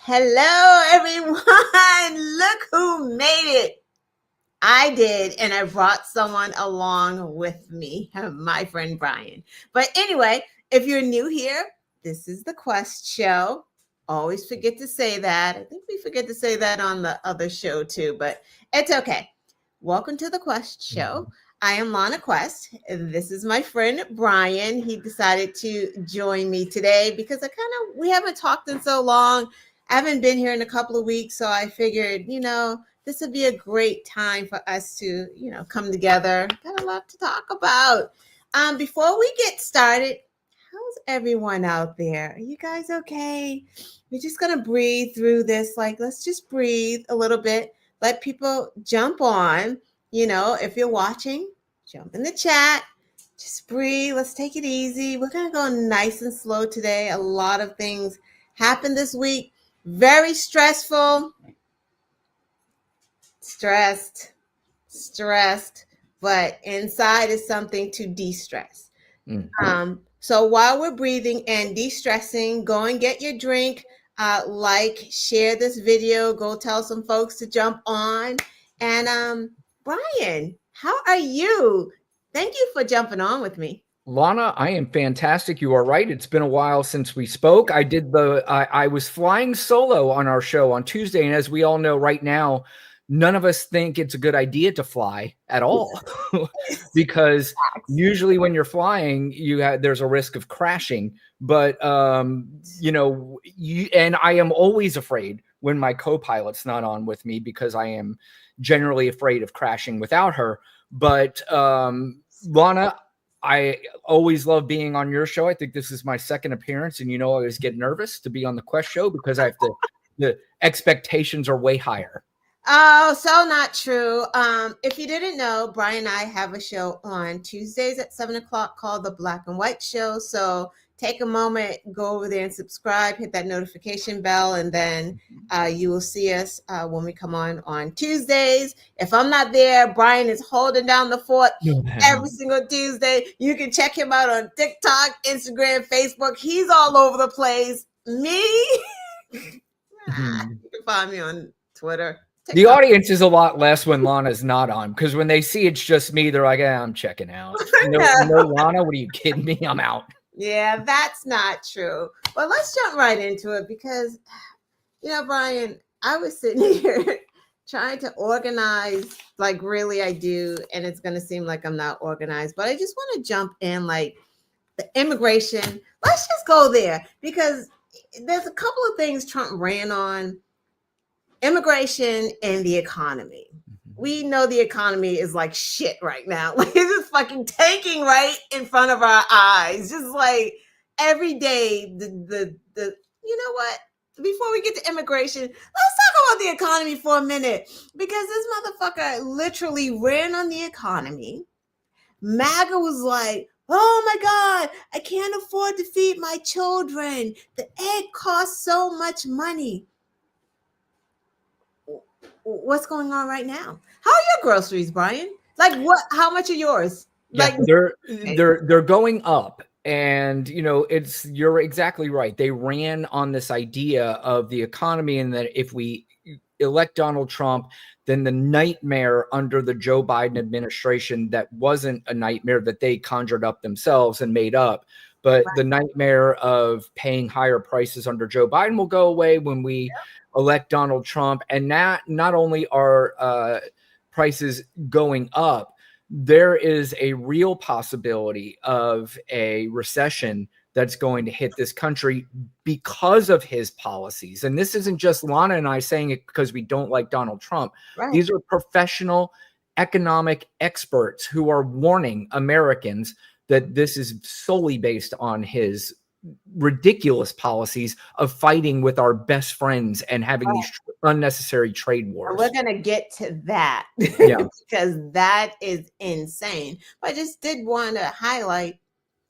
Hello, everyone. Look who made it. I did, and I brought someone along with me, my friend Brian. But anyway, if you're new here, this is the Quest Show. Always forget to say that. I think we forget to say that on the other show too, but it's okay. Welcome to the Quest Show. I am Lana Quest. This is my friend Brian. He decided to join me today because we haven't talked in so long. I haven't been here in a couple of weeks, so I figured, this would be a great time for us to, come together. Got a lot to talk about. Before we get started, how's everyone out there? Are you guys okay? We're just gonna breathe through this. Let's just breathe a little bit. Let people jump on. If you're watching, jump in the chat. Just breathe. Let's take it easy. We're gonna go nice and slow today. A lot of things happened this week. Very stressful. Stressed, but inside is something to de-stress. So while we're breathing and de-stressing, go and get your drink, share this video, go tell some folks to jump on. And Brian, how are you? Thank you for jumping on with me. Lana, I am fantastic. You are right. It's been a while since we spoke. I was flying solo on our show on Tuesday. And as we all know right now, none of us think it's a good idea to fly at all because usually when you're flying, there's a risk of crashing. But, and I am always afraid when my co-pilot's not on with me because I am generally afraid of crashing without her. But Lana, I always love being on your show. I think this is my second appearance, and I always get nervous to be on the Quest show because the expectations are way higher. Oh, so not true. If you didn't know, Brian and I have a show on Tuesdays at 7:00 called The Black and White Show. So take a moment, go over there and subscribe, hit that notification bell, and then you will see us when we come on Tuesdays. If I'm not there, Brian is holding down the fort every single Tuesday. You can check him out on TikTok, Instagram, Facebook. He's all over the place. Me? You can find me on Twitter. TikTok. The audience is a lot less when Lana's not on because when they see it's just me, they're like, I'm checking out. No, Lana, what are you kidding me? I'm out. Yeah, that's not true. But let's jump right into it because, Brian, I was sitting here trying to organize, really I do, and it's going to seem like I'm not organized, but I just want to jump in, the immigration. Let's just go there because there's a couple of things Trump ran on. Immigration and the economy. We know the economy is like shit right now. It's just fucking tanking right in front of our eyes. Just every day, you know what? Before we get to immigration, let's talk about the economy for a minute because this motherfucker literally ran on the economy. MAGA was like, oh my God, I can't afford to feed my children. The egg costs so much money. What's going on right now? How are your groceries, Brian? What? How much are yours? Yeah, they're going up, and you're exactly right. They ran on this idea of the economy, and that if we elect Donald Trump, then the nightmare under the Joe Biden administration that wasn't a nightmare that they conjured up themselves and made up. But the nightmare of paying higher prices under Joe Biden will go away when we elect Donald Trump. And not only are prices going up, there is a real possibility of a recession that's going to hit this country because of his policies. And this isn't just Lana and I saying it because we don't like Donald Trump. Right. These are professional economic experts who are warning Americans that this is solely based on his ridiculous policies of fighting with our best friends and having these unnecessary trade wars. We're going to get to that because that is insane. But I just did want to highlight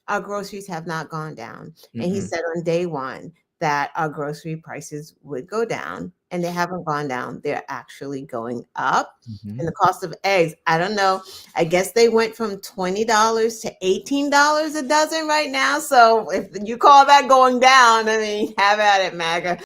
our groceries have not gone down. Mm-hmm. And he said on day one that our grocery prices would go down, and they haven't gone down. They're actually going up. Mm-hmm. And the cost of eggs, I don't know. I guess they went from $20 to $18 a dozen right now. So if you call that going down, I mean, have at it, MAGA.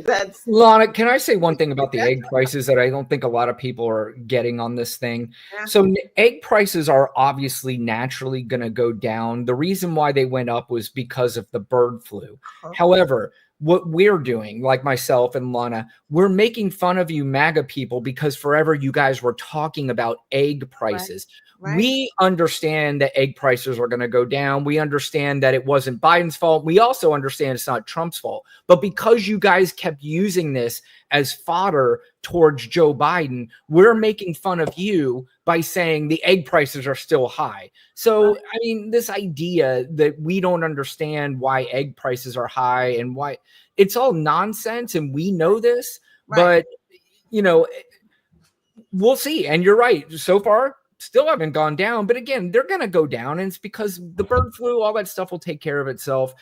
That's Lana, can I say one thing about the egg prices that I don't think a lot of people are getting on this thing? Yeah. So egg prices are obviously naturally going to go down. The reason why they went up was because of the bird flu. However, what we're doing, like myself and Lana, we're making fun of you MAGA people because forever you guys were talking about egg prices. Right. We understand that egg prices are going to go down. We understand that it wasn't Biden's fault. We also understand it's not Trump's fault. But because you guys kept using this as fodder towards Joe Biden, we're making fun of you by saying the egg prices are still high. So, I mean, this idea that we don't understand why egg prices are high and why it's all nonsense. And we know this, but, you know, we'll see. And you're right. So far, still haven't gone down. But again, they're going to go down. And it's because the bird flu, all that stuff will take care of itself.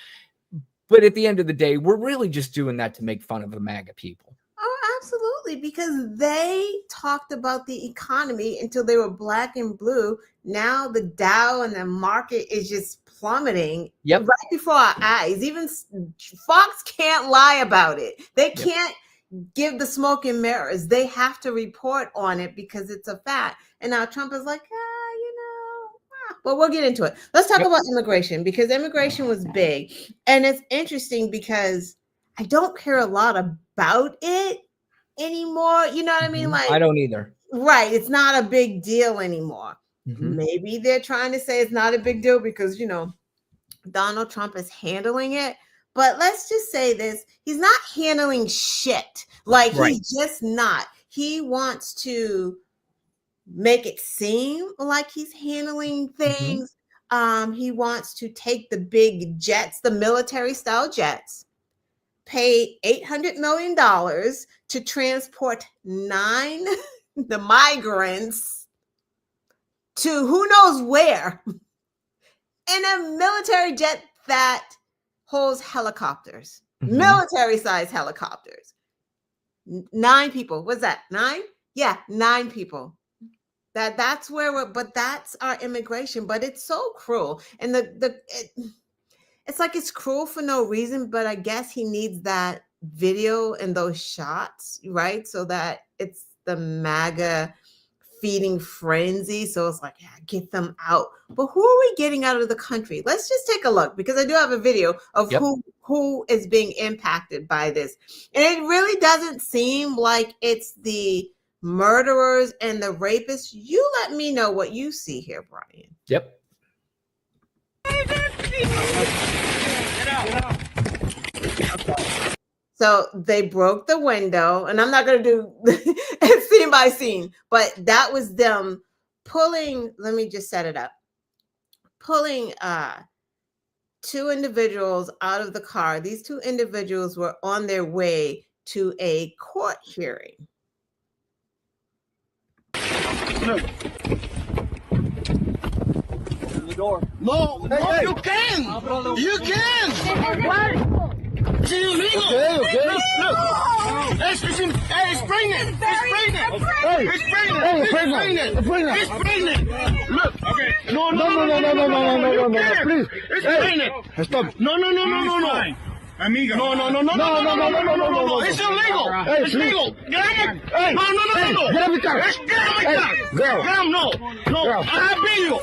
But at the end of the day, we're really just doing that to make fun of the MAGA people. Oh, absolutely. Because they talked about the economy until they were black and blue. Now the Dow and the market is just plummeting right before our eyes. Even Fox can't lie about it. They can't give the smoke and mirrors. They have to report on it because it's a fact. And now Trump is like, well, we'll get into it. Let's talk about immigration, because immigration was big. And it's interesting because I don't care a lot about it anymore. You know what I mean? Like, I don't either. Right. It's not a big deal anymore. Maybe they're trying to say it's not a big deal because, you know, Donald Trump is handling it. But let's just say this. He's not handling shit. Like, he's just not. He wants to make it seem like he's handling things. He wants to take the big jets, the military style jets, pay $800 million to transport 9 the migrants to who knows where in a military jet that holds helicopters, military size helicopters. 9 people. What's that? 9? Yeah, 9 people. That's where we're, but that's our immigration. But it's so cruel, and it's like it's cruel for no reason. But I guess he needs that video and those shots, right? So that it's the MAGA feeding frenzy. So it's like, yeah, get them out. But who are we getting out of the country? Let's just take a look, because I do have a video of who is being impacted by this, and it really doesn't seem like it's the murderers and the rapists. You let me know what you see here, Brian. Yep. So they broke the window, and I'm not going to do scene by scene, but that was them pulling, let me just set it up, pulling 2 individuals out of the car. These 2 individuals were on their way to a court hearing. Look. The door. No, you can. You can. What? It's illegal. Okay. Look. It's pregnant. It's pregnant. Look. Okay. No. Please. It's pregnant. Stop. No. Amigo. No. It's illegal. It's legal. Get him. No. Get out of the car. Get out of the car. Go. Get him. No. I have video.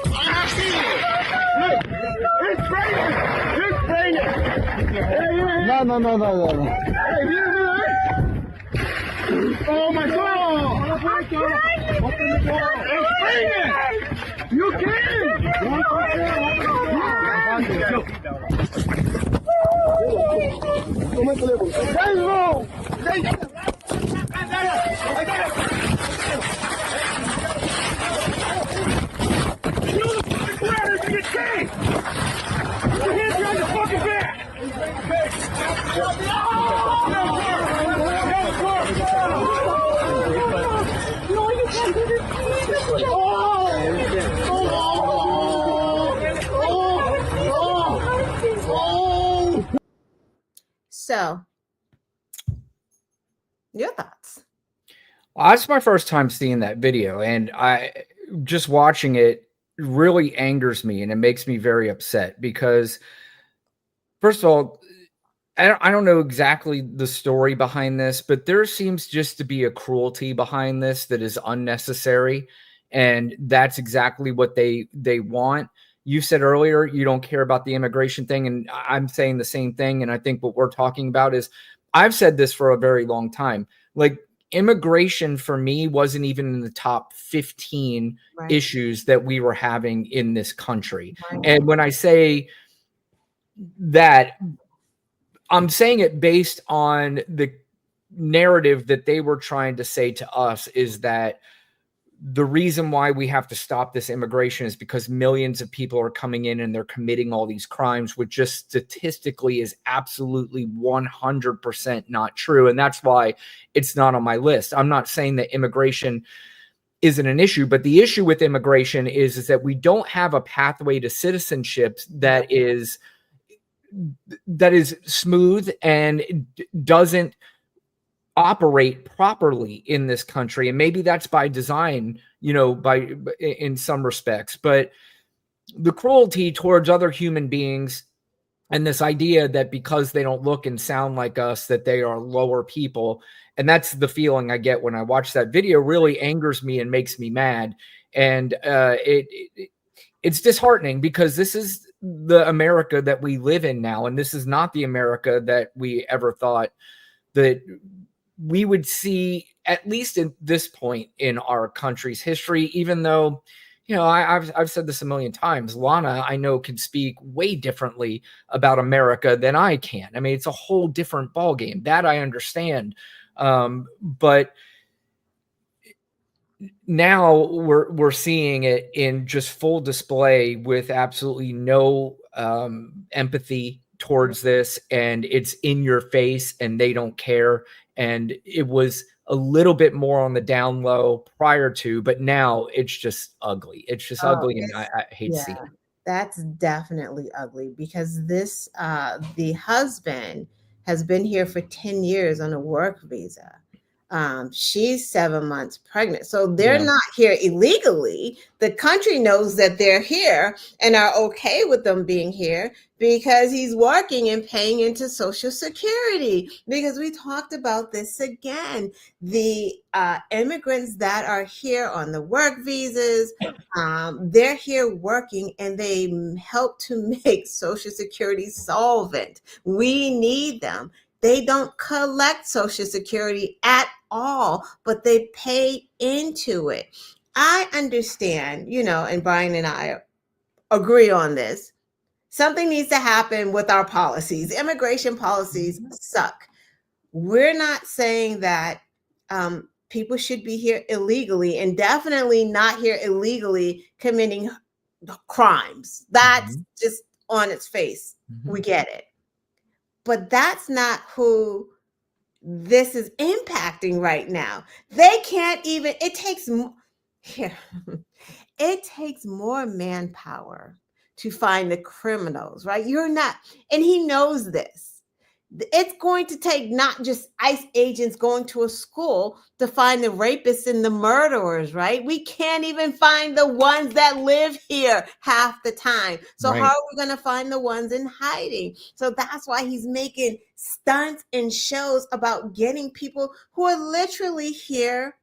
Look. It's pregnant. No. Hey, oh my God. Open the door. It's pregnant. You So, your thoughts? Well, that's my first time seeing that video, and I just watching it really angers me, and it makes me very upset because, first of all, I don't know exactly the story behind this, but there seems just to be a cruelty behind this that is unnecessary, and that's exactly what they want. You said earlier you don't care about the immigration thing, and I'm saying the same thing. And I think what we're talking about is, I've said this for a very long time. Like, immigration for me wasn't even in the top 15 Right. issues that we were having in this country. Right. And when I say that, I'm saying it based on the narrative that they were trying to say to us, is that the reason why we have to stop this immigration is because millions of people are coming in and they're committing all these crimes, which just statistically is absolutely 100% not true. And that's why it's not on my list. I'm not saying that immigration isn't an issue, but the issue with immigration is that we don't have a pathway to citizenship that is smooth and doesn't operate properly in this country. And maybe that's by design, in some respects, but the cruelty towards other human beings and this idea that because they don't look and sound like us, that they are lower people. And that's the feeling I get when I watch that video, really angers me and makes me mad. And it's disheartening, because this is the America that we live in now. And this is not the America that we ever thought that we would see, at least at this point in our country's history, even though, I've said this a million times. Lana, I know, can speak way differently about America than I can. I mean, it's a whole different ballgame. That I understand. But now we're seeing it in just full display, with absolutely no empathy towards this, and it's in your face and they don't care. And it was a little bit more on the down low prior to, but now it's just ugly. It's just ugly, and I hate seeing it. That's definitely ugly, because this the husband has been here for 10 years on a work visa. She's 7 months pregnant. So they're not here illegally. The country knows that they're here and are okay with them being here because he's working and paying into Social Security. Because we talked about this again. The immigrants that are here on the work visas, they're here working, and they help to make Social Security solvent. We need them. They don't collect Social Security at all, but they pay into it. I understand, and Brian and I agree on this. Something needs to happen with our policies. Immigration policies suck. We're not saying that people should be here illegally, and definitely not here illegally committing crimes. That's just on its face. We get it. But that's not who this is impacting right now. They can't even, it takes more manpower to find the criminals, right? You're not, and he knows this. It's going to take not just ICE agents going to a school to find the rapists and the murderers, right? We can't even find the ones that live here half the time. So how are we going to find the ones in hiding? So that's why he's making stunts and shows about getting people who are literally here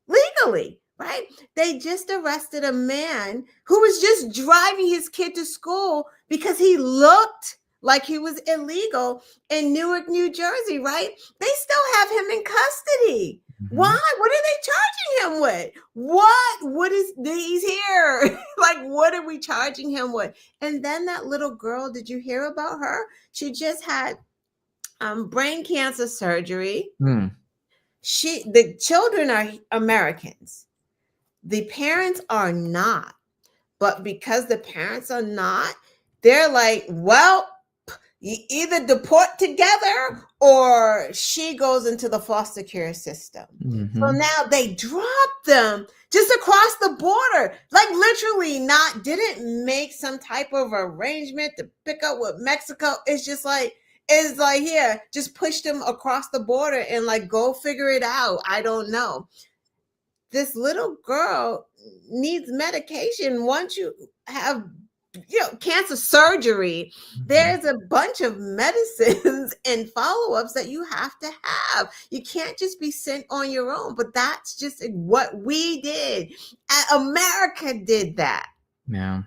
legally, right? They just arrested a man who was just driving his kid to school because he looked like he was illegal in Newark, New Jersey, right? They still have him in custody. Why? What are they charging him with? What is, he's here? Like, what are we charging him with? And then that little girl, did you hear about her? She just had brain cancer surgery. The children are Americans. The parents are not. But because the parents are not, they're like, well, you either deport together or she goes into the foster care system. So now they dropped them just across the border, like literally didn't make some type of arrangement to pick up with Mexico. It's like, here, just push them across the border and like, go figure it out. I don't know. This little girl needs medication. Once you have cancer surgery, Mhm. there's a bunch of medicines and follow-ups that you have to have. You can't just be sent on your own, but that's just what we did. America did that. Yeah.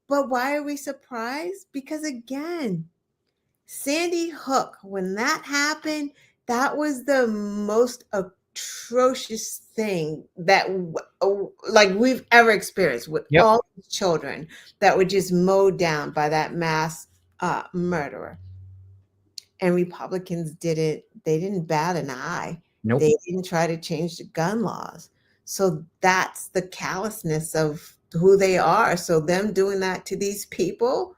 But why are we surprised? Because again, Sandy Hook, when that happened, that was the most atrocious thing that like we've ever experienced with Yep. all these children that were just mowed down by that mass murderer. And Republicans they didn't bat an eye. Nope. They didn't try to change the gun laws. So that's the callousness of who they are. So them doing that to these people,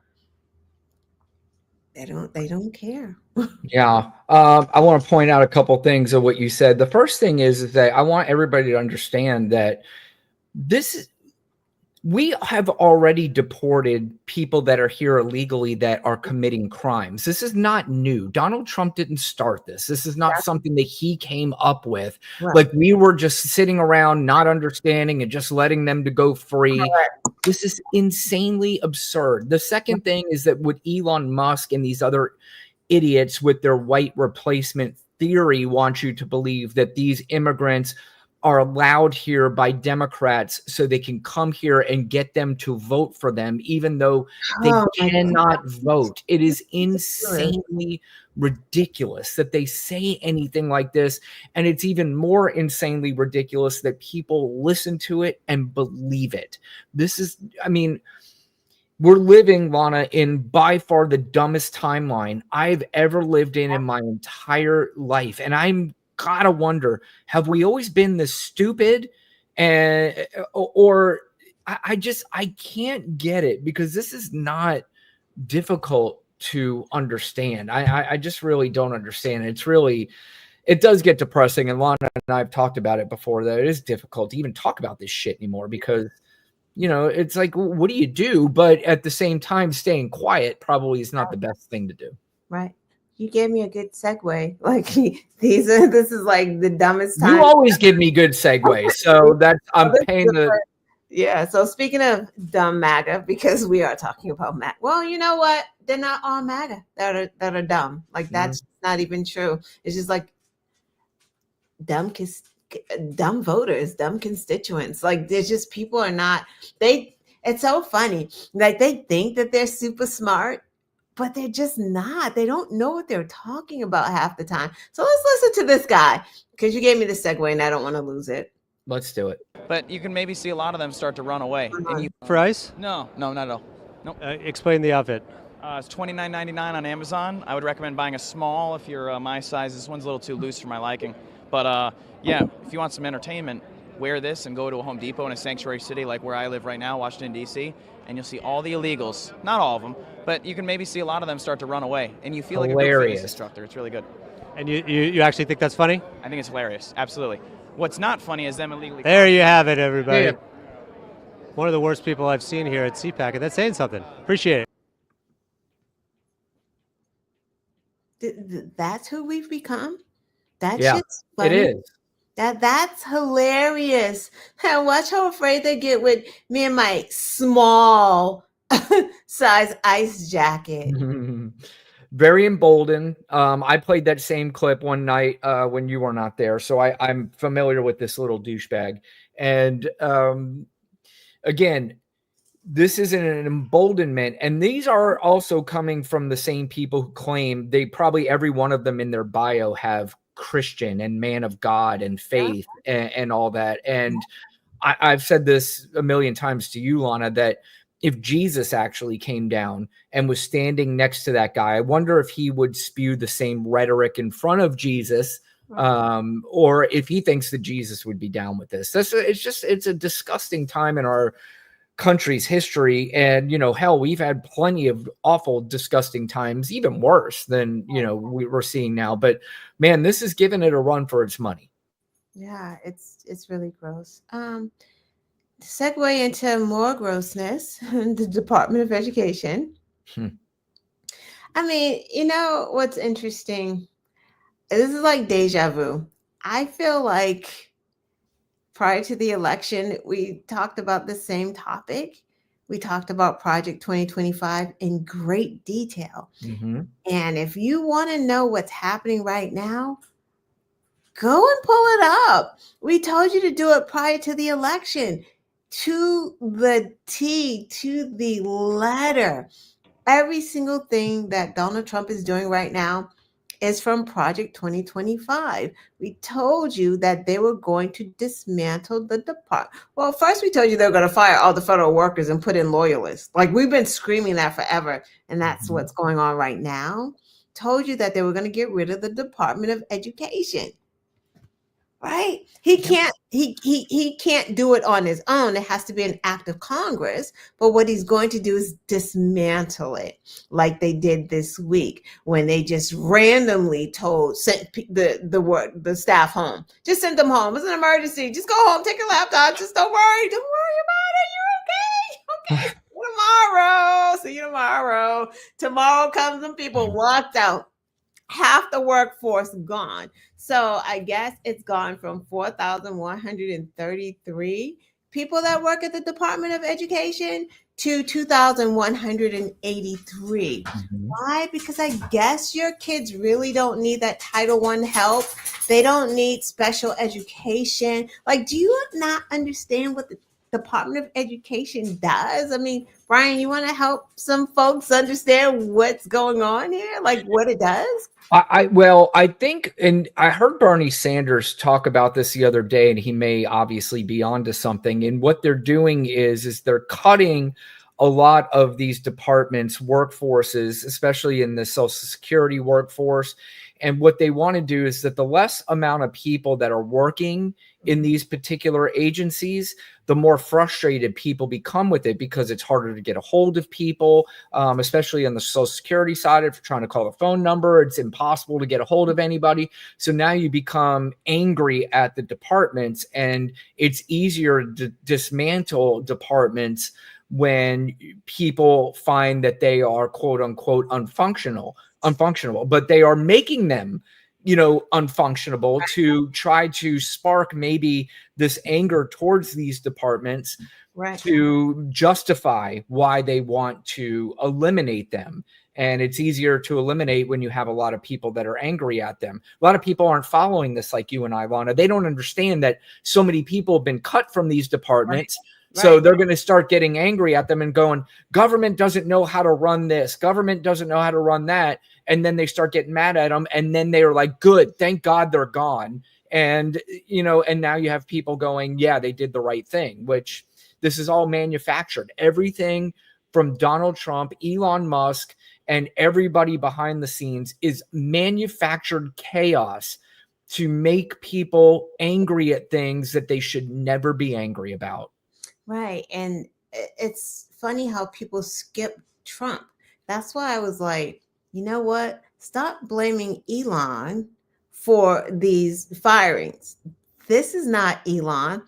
they don't care. Yeah. I want to point out a couple things of what you said. The first thing is that I want everybody to understand that we have already deported people that are here illegally that are committing crimes. This is not new. Donald Trump didn't start this. This is not something that he came up with. Right. Like we were just sitting around not understanding and just letting them to go free. Correct. This is insanely absurd. The second thing is that with Elon Musk and these other idiots with their white replacement theory want you to believe that these immigrants are allowed here by Democrats so they can come here and get them to vote for them, even though they cannot vote. It is insanely ridiculous that they say anything like this. And it's even more insanely ridiculous that people listen to it and believe it. This is, I mean, we're living, Lana, in by far the dumbest timeline I've ever lived in my entire life. And I'm gotta wonder, have we always been this stupid? Or I can't get it, because this is not difficult to understand. I just really don't understand. It does get depressing. And Lana and I have talked about it before, that it is difficult to even talk about this shit anymore, because it's like, what do you do? But at the same time, staying quiet probably is not the best thing to do. Right. You gave me a good segue. Like this is like the dumbest time. You always give me good segues. So I'm paying the. Yeah. So speaking of dumb MAGA, because we are talking about MAGA. Well, you know what? They're not all MAGA that are dumb. Like that's not even true. It's just like dumb voters, dumb constituents. Like there's just people are not, it's so funny. Like they think that they're super smart, but they're just not. They don't know what they're talking about half the time. So let's listen to this guy, because you gave me the segue and I don't want to lose it. Let's do it. But you can maybe see a lot of them start to run away. For ice? No, not at all. Nope. Explain the outfit. It's $29.99 on Amazon. I would recommend buying a small if you're my size. This one's a little too loose for my liking. But yeah, if you want some entertainment, wear this and go to a Home Depot in a sanctuary city like where I live right now, Washington, D.C., and you'll see all the illegals. Not all of them, but you can maybe see a lot of them start to run away, and you feel like a good fitness instructor. It's really good. And you actually think that's funny? I think it's hilarious. Absolutely. What's not funny is them illegally. There you have it, everybody. Yeah. One of the worst people I've seen here at CPAC, and that's saying something. Appreciate it. That's who we've become? That yeah, shit's funny. It is. That's hilarious. And watch how afraid they get with me and my small size ice jacket. Very emboldened. I played that same clip one night when you were not there, so I'm familiar with this little douchebag. And again, this is an emboldenment, and these are also coming from the same people who claim they probably every one of them in their bio have Christian and man of God and faith and all that. And I've said this a million times to you, Lana, that if Jesus actually came down and was standing next to that guy, I wonder if he would spew the same rhetoric in front of Jesus, or if he thinks that Jesus would be down with this. It's a disgusting time in our country's history. And, hell, we've had plenty of awful, disgusting times, even worse than, we're seeing now. But man, this is giving it a run for its money. Yeah, it's really gross. Segue into more grossness, the Department of Education. I mean, what's interesting? This is like deja vu. I feel like prior to the election, we talked about the same topic, We talked about Project 2025 in great detail. Mm-hmm. And if you want to know what's happening right now, go and pull it up. We told you to do it prior to the election, to the T, to the letter. Every single thing that Donald Trump is doing right now is from Project 2025. We told you that they were going to dismantle the department. Well, first we told you they were going to fire all the federal workers and put in loyalists. Like, we've been screaming that forever, and that's what's going on right now. Told you that they were going to get rid of the Department of Education. Right? He can't do it on his own. It has to be an act of Congress. But what he's going to do is dismantle it, like they did this week when they just randomly sent the staff home. Just sent them home. It's an emergency. Just go home. Take your laptop. Just don't worry. Don't worry about it. You're okay. Okay. Tomorrow. See you tomorrow. Tomorrow comes some people walked out. Half the workforce gone. So I guess it's gone from 4,133 people that work at the Department of Education to 2,183. Why? Because I guess your kids really don't need that Title I help. They don't need special education. Like, do you not understand what the Department of Education does? I mean, Brian, you want to help some folks understand what's going on here? Like, what it does? I think, and I heard Bernie Sanders talk about this the other day, and he may obviously be onto something. And what they're doing is they're cutting a lot of these departments' workforces, especially in the Social Security workforce. And what they want to do is that the less amount of people that are working in these particular agencies, the more frustrated people become with it, because it's harder to get a hold of people, especially on the Social Security side. If you're trying to call the phone number, it's impossible to get a hold of anybody. So now you become angry at the departments, and it's easier to dismantle departments when people find that they are quote unquote unfunctional, but they are making them, unfunctionable to try to spark maybe this anger towards these departments, right, to justify why they want to eliminate them. And it's easier to eliminate when you have a lot of people that are angry at them. A lot of people aren't following this like you and I, Lana. They don't understand that so many people have been cut from these departments. Right. So they're going to start getting angry at them and going, government doesn't know how to run this. Government doesn't know how to run that. And then they start getting mad at them. And then they are like, good, thank God they're gone. And, and now you have people going, yeah, they did the right thing, which this is all manufactured. Everything from Donald Trump, Elon Musk, and everybody behind the scenes is manufactured chaos to make people angry at things that they should never be angry about. Right. And it's funny how people skip Trump. That's why I was like, you know what? Stop blaming Elon for these firings. This is not Elon.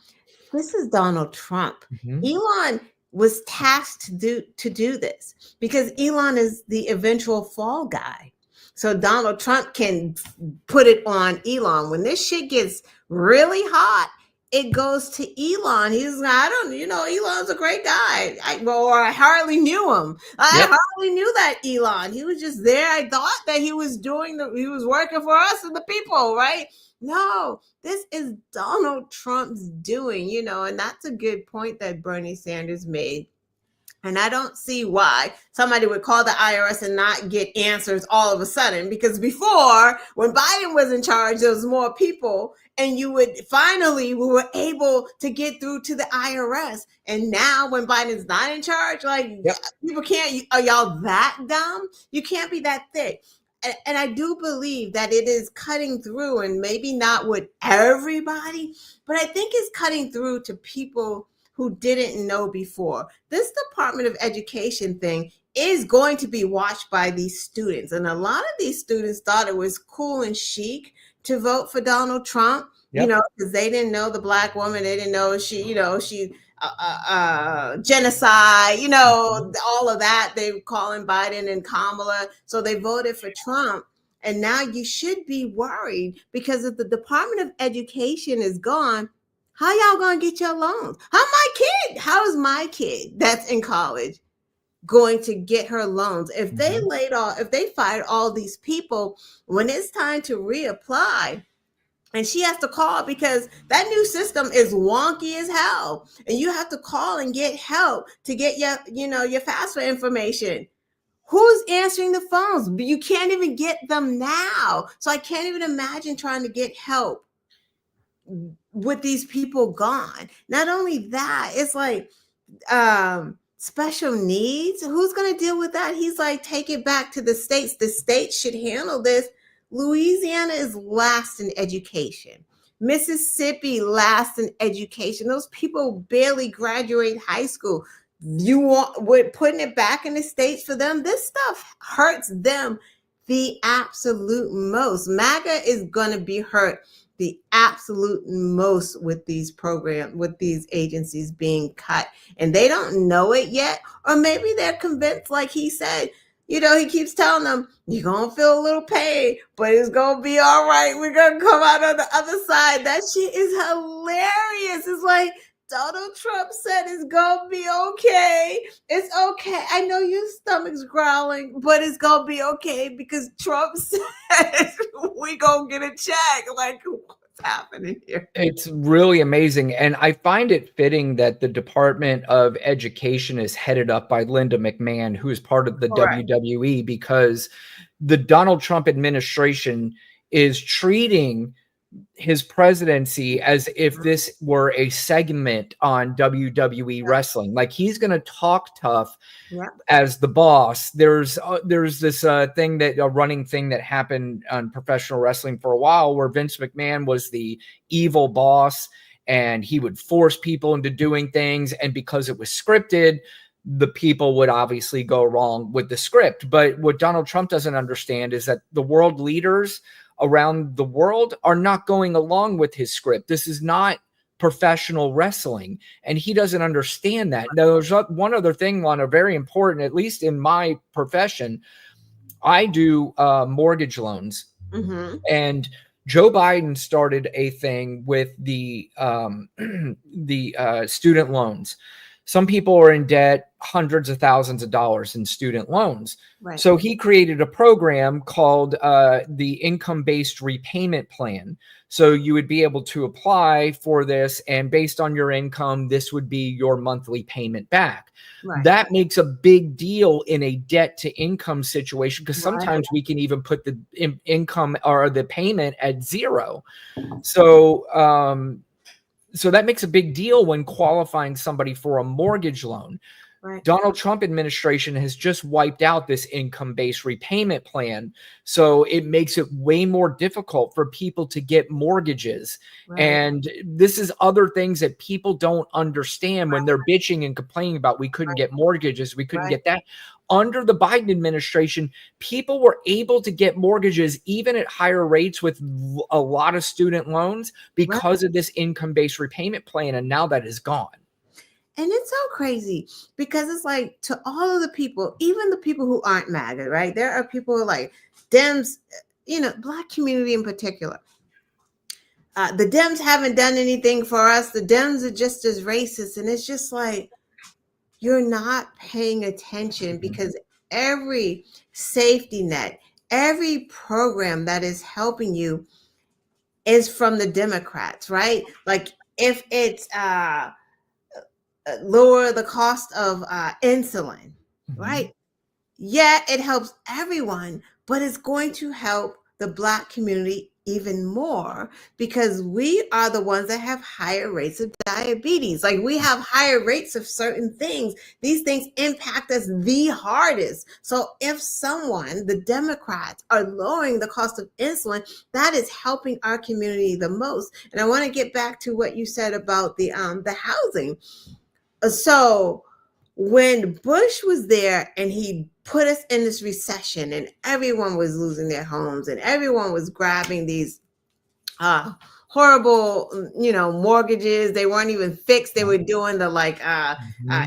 This is Donald Trump. Mm-hmm. Elon was tasked to do this because Elon is the eventual fall guy. So Donald Trump can put it on Elon. When this shit gets really hot, it goes to Elon. He's, Elon's a great guy. I hardly knew him. I hardly knew that Elon. He was just there. I thought that he was he was working for us and the people, right? No, this is Donald Trump's doing, and that's a good point that Bernie Sanders made. And I don't see why somebody would call the IRS and not get answers all of a sudden, because before, when Biden was in charge, there was more people, and we were able to get through to the IRS. And now when Biden's not in charge, people can't, are y'all that dumb? You can't be that thick. And I do believe that it is cutting through, and maybe not with everybody, but I think it's cutting through to people who didn't know before. This Department of Education thing is going to be watched by these students. And a lot of these students thought it was cool and chic to vote for Donald Trump, because they didn't know the Black woman. They didn't know she genocide, all of that. They were calling Biden and Kamala. So they voted for Trump. And now you should be worried, because if the Department of Education is gone, How y'all gonna get your loans? How is my kid that's in college going to get her loans? If they if they fired all these people, when it's time to reapply, and she has to call because that new system is wonky as hell, and you have to call and get help to get your, your FAFSA information. Who's answering the phones? You can't even get them now. So I can't even imagine trying to get help with these people gone. Not only that, it's like special needs. Who's going to deal with that? He's like, take it back to the states. The states should handle this. Louisiana is last in education. Mississippi last in education. Those people barely graduate high school. We're putting it back in the states for them. This stuff hurts them the absolute most. MAGA is going to be hurt the absolute most with these programs, with these agencies being cut, and they don't know it yet, or maybe they're convinced, like he said. He keeps telling them, you're going to feel a little pain, but it's going to be all right. We're going to come out on the other side. That shit is hilarious. It's like Donald Trump said it's going to be okay. It's okay. I know your stomach's growling, but it's going to be okay because Trump said we going to get a check. Like, what's happening here? It's really amazing. And I find it fitting that the Department of Education is headed up by Linda McMahon, who is part of the WWE, because the Donald Trump administration is treating his presidency as if this were a segment on WWE wrestling. Like, he's going to talk tough as the boss. There's this thing, that a running thing that happened on professional wrestling for a while, where Vince McMahon was the evil boss and he would force people into doing things. And because it was scripted, the people would obviously go wrong with the script. But what Donald Trump doesn't understand is that the world leaders around the world are not going along with his script. This is not professional wrestling, and he doesn't understand that. Now, there's one other thing, Lana, very important, at least in my profession. I do mortgage loans, and Joe Biden started a thing with the student loans. Some people are in debt hundreds of thousands of dollars in student loans. Right. So he created a program called the income-based repayment plan. So you would be able to apply for this, and based on your income, this would be your monthly payment back. Right. That makes a big deal in a debt to income situation, because sometimes we can even put the income or the payment at zero. So that makes a big deal when qualifying somebody for a mortgage loan. Right. Donald Trump administration has just wiped out this income-based repayment plan. So it makes it way more difficult for people to get mortgages. Right. And this is other things that people don't understand when they're bitching and complaining about, we couldn't get mortgages, we couldn't get that. Under the Biden administration, people were able to get mortgages even at higher rates with a lot of student loans because of this income-based repayment plan. And now that is gone. And it's so crazy because it's like, to all of the people, even the people who aren't MAGA, right? There are people who are like Dems, Black community in particular. The Dems haven't done anything for us. The Dems are just as racist. And it's just like, you're not paying attention, because every safety net, every program that is helping you is from the Democrats, right? Like, if it's lower the cost of insulin, right? Yeah, it helps everyone, but it's going to help the Black community even more, because we are the ones that have higher rates of diabetes. Like, we have higher rates of certain things. These things impact us the hardest. So if the Democrats are lowering the cost of insulin, that is helping our community the most. And I want to get back to what you said about the housing. So when Bush was there and he put us in this recession and everyone was losing their homes and everyone was grabbing these horrible, mortgages. They weren't even fixed. They were doing the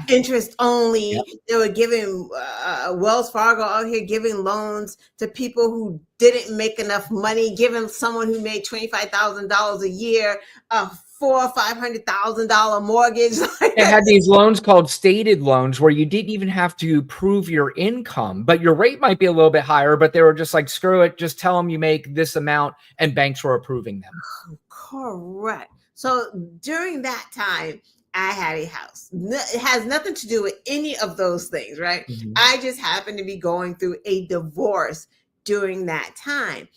interest only. Yep. They were giving Wells Fargo out here giving loans to people who didn't make enough money, giving someone who made $25,000 a year a $400,000 or $500,000 mortgage. They had these loans called stated loans where you didn't even have to prove your income, but your rate might be a little bit higher, but they were just like, screw it, just tell them you make this amount, and banks were approving them. Correct. So during that time, I had a house. It has nothing to do with any of those things, right? Mhm. I just happened to be going through a divorce during that time.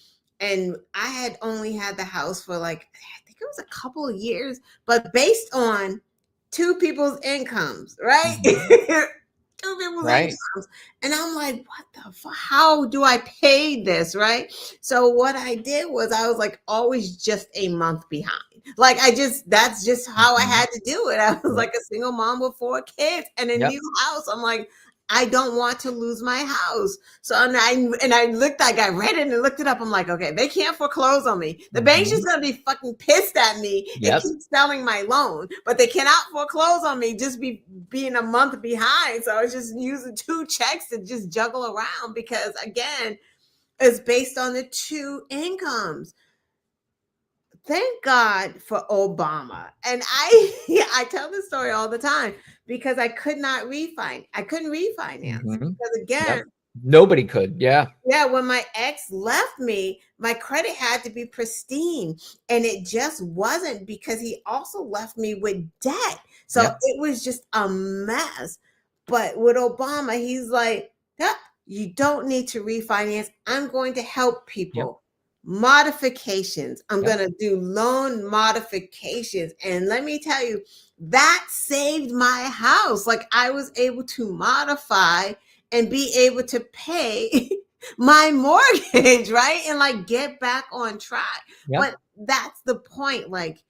And I had only had the house for like, I think it was a couple of years, but based on two people's incomes, right? Two people's Right. incomes. And I'm like, what the fuck? How do I pay this, right? So what I did was I was like always just a month behind. Like that's just how I had to do it. I was like a single mom with 4 kids and a new house. I'm like, I don't want to lose my house. So I looked, like I read it and looked it up. I'm like, okay, they can't foreclose on me. The bank's just gonna be fucking pissed at me and keep selling my loan, but they cannot foreclose on me just being a month behind. So I was just using 2 checks to just juggle around because again, it's based on the 2 incomes. Thank God for Obama. And I tell this story all the time because I couldn't refinance because again, nobody could. Yeah, when my ex left me, my credit had to be pristine, and it just wasn't because he also left me with debt. So it was just a mess. But with Obama, he's like, you don't need to refinance. I'm going to help people. Modifications. I'm going to do loan modifications. And let me tell you, that saved my house. Like I was able to modify and be able to pay my mortgage, right? And like get back on track. But that's the point. Like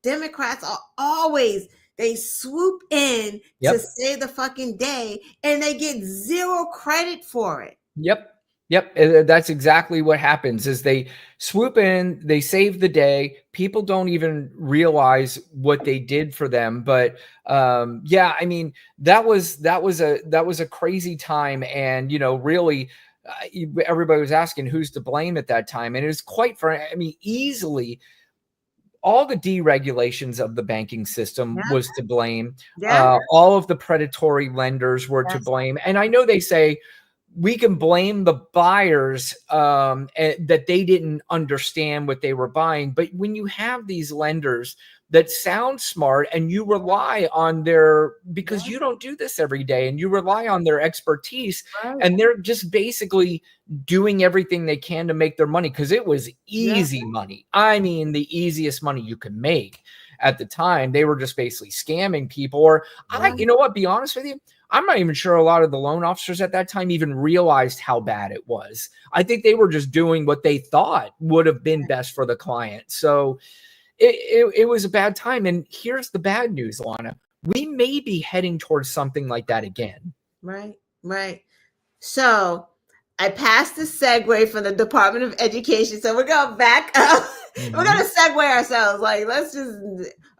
Democrats are always, they swoop in to save the fucking day and they get 0 credit for it. That's exactly what happens is they swoop in, they save the day. People don't even realize what they did for them. But I mean, that was a crazy time. And, really everybody was asking who's to blame at that time. And it was easily all the deregulations of the banking system was to blame. All of the predatory lenders were to blame. And I know they say, we can blame the buyers that they didn't understand what they were buying. But when you have these lenders that sound smart and you rely on because you don't do this every day and you rely on their expertise and they're just basically doing everything they can to make their money because it was easy money. I mean, the easiest money you could make at the time. They were just basically scamming people. Or you know what, be honest with you, I'm not even sure a lot of the loan officers at that time even realized how bad it was. I think they were just doing what they thought would have been best for the client. So it was a bad time. And here's the bad news, Lana. We may be heading towards something like that again. Right. So I passed the segue from the Department of Education. So we're going to back up. We're going to segue ourselves. Like, let's just,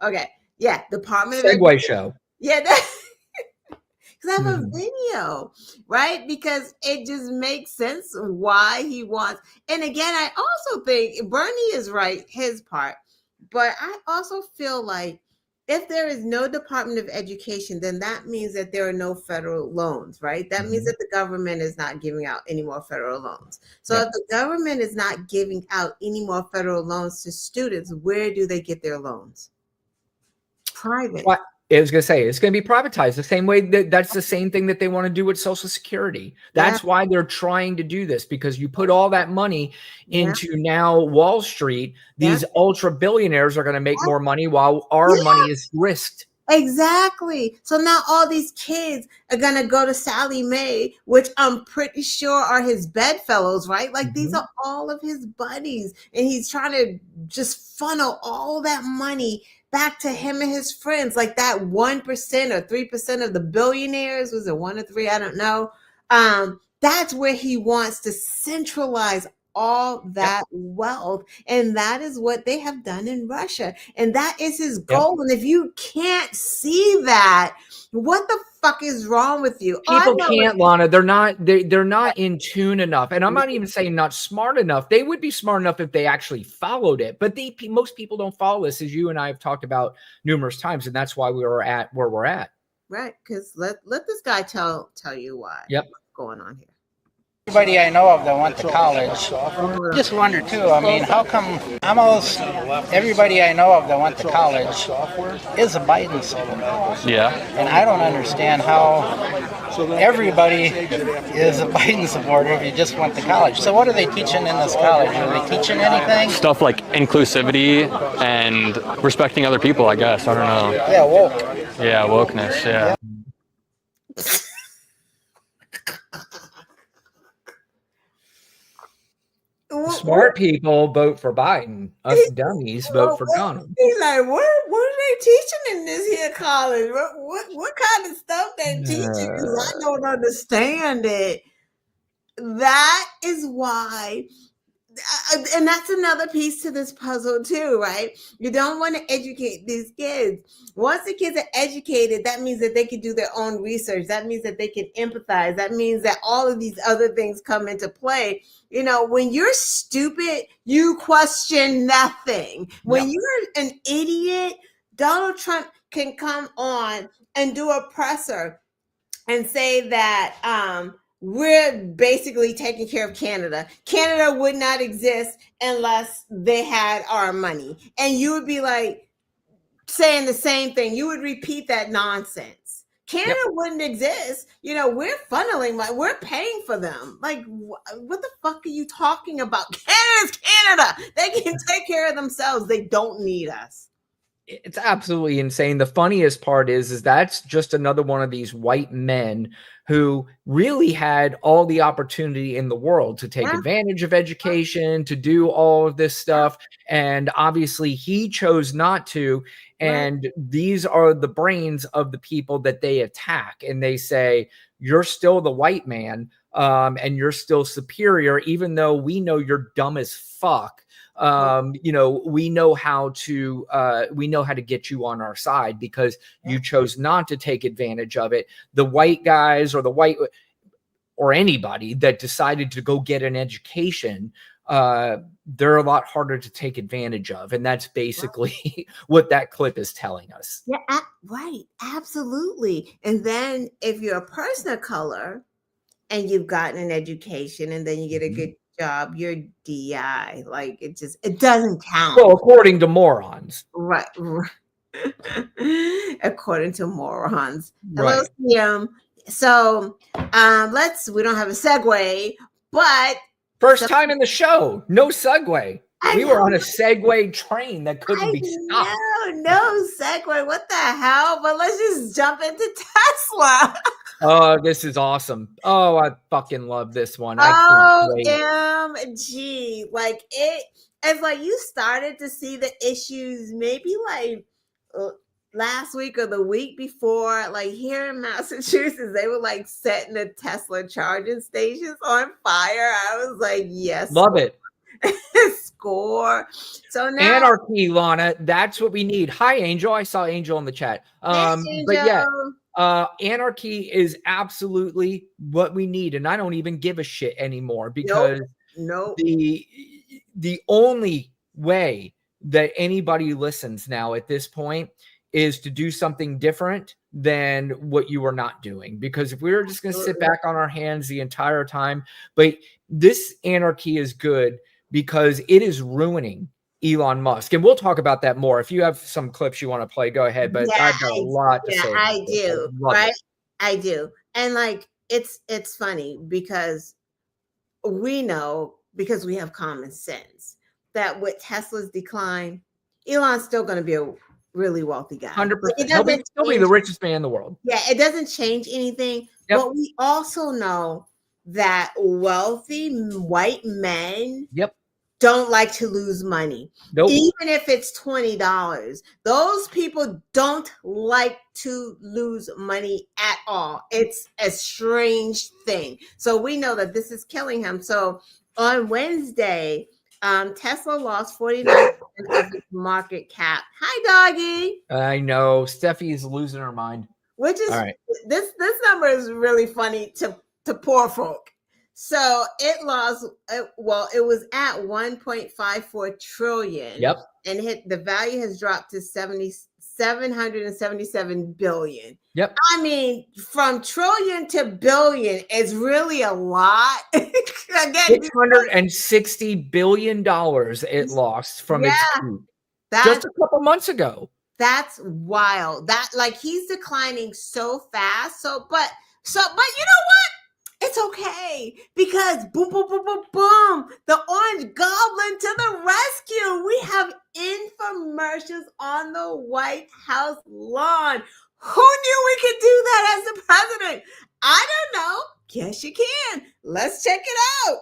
okay. Yeah, Department of Segue Education. show. Yeah, because I have a video, right? Because it just makes sense why he wants. And again, I also think Bernie is right, his part. But I also feel like if there is no Department of Education, then that means that there are no federal loans, right? That means that the government is not giving out any more federal loans. So if the government is not giving out any more federal loans to students, where do they get their loans? Private. What? I was going to say, it's going to be privatized the same way that's the same thing that they want to do with Social Security. That's why they're trying to do this, because you put all that money into now Wall Street. These ultra billionaires are going to make more money while our money is risked. Exactly. So now all these kids are going to go to Sally Mae, which I'm pretty sure are his bedfellows, right? Like these are all of his buddies. And he's trying to just funnel all that money back to him and his friends, like that 1% or 3% of the billionaires. Was it 1 or 3? I don't know. That's where he wants to centralize all that wealth. And that is what they have done in Russia. And that is his goal. And if you can't see that, what the fuck is wrong with you? People can't, Lana. They're not in tune enough. And I'm not even saying not smart enough. They would be smart enough if they actually followed it. But most people don't follow this, as you and I have talked about numerous times. And that's why we are at where we're at. Right. Because let this guy tell you why. Yep. What's going on here. Everybody I know of that went to college, just wonder too, I mean, how come almost everybody I know of that went to college is a Biden supporter? Yeah. And I don't understand how everybody is a Biden supporter if you just went to college. So what are they teaching in this college? Are they teaching anything? Stuff like inclusivity and respecting other people, I guess. I don't know. Yeah, woke. Yeah, wokeness, yeah. Smart people vote for Biden. Us dummies vote for Donald. He's like, what are they teaching in this here college? What kind of stuff they teaching? 'Cause I don't understand it. That is why, and that's another piece to this puzzle too, right? You don't want to educate these kids. Once the kids are educated, that means that they can do their own research. That means that they can empathize. That means that all of these other things come into play. You know, when you're stupid, you question nothing. When you're an idiot, Donald Trump can come on and do a presser and say that we're basically taking care of Canada. Canada would not exist unless they had our money. And you would be like saying the same thing. You would repeat that nonsense. Canada wouldn't exist. You know, we're funneling money. We're paying for them. Like, what the fuck are you talking about? Canada's Canada. They can take care of themselves. They don't need us. It's absolutely insane. The funniest part is that's just another one of these white men who really had all the opportunity in the world to take advantage of education, to do all of this stuff. And obviously he chose not to. And these are the brains of the people that they attack. And they say, you're still the white man, and you're still superior, even though we know you're dumb as fuck. You know, we know how to get you on our side because you chose not to take advantage of it. The white guys or anybody that decided to go get an education, they're a lot harder to take advantage of. And that's basically what that clip is telling us. Yeah, right. Absolutely. And then if you're a person of color and you've gotten an education and then you get a good job, you're DI. Like it doesn't count. Well, according to morons. Right. According to morons. Right. Hello, CM. So we don't have a segue, but first time in the show, no segue. We were on a segue train that couldn't be stopped. No segue. What the hell? But let's just jump into Tesla. Oh, this is awesome. Oh, I fucking love this one. OMG. Like it's like you started to see the issues maybe like last week or the week before, like here in Massachusetts, they were like setting the Tesla charging stations on fire. I was like, yes. Love it. Score. So now anarchy, Lana. That's what we need. Hi, Angel. I saw Angel in the chat. But yeah, anarchy is absolutely what we need, and I don't even give a shit anymore because the only way that anybody listens now at this point is to do something different than what you are not doing. Because if we were just going to sit back on our hands the entire time, but this anarchy is good because it is ruining Elon Musk. And we'll talk about that more. If you have some clips you want to play, go ahead. But I've got a lot to say. I do. Right? I do. And like, it's funny because we know, because we have common sense, that with Tesla's decline, Elon's still going to be a really wealthy guy. 100%. He'll be the richest man in the world. Yeah, it doesn't change anything. Yep. But we also know that wealthy white men don't like to lose money. Nope. Even if it's $20. Those people don't like to lose money at all. It's a strange thing. So we know that this is killing him. So On Wednesday, Tesla lost 49% of its market cap. Hi, doggy. I know Steffi's losing her mind. Which is All right. this number is really funny to poor folk. So it lost. Well, it was at 1.54 trillion. Yep. And the value has dropped to 777 billion. Yep. I mean, from trillion to billion is really a lot. Again, $660 billion it lost from its peak just a couple months ago. That's wild. That like he's declining so fast. But you know what? It's okay because boom, boom, boom, boom, boom. The Orange Goblin to the rescue. We have infomercials on the White House lawn. Who knew we could do that as the president? I don't know. Yes, you can. Let's check it out.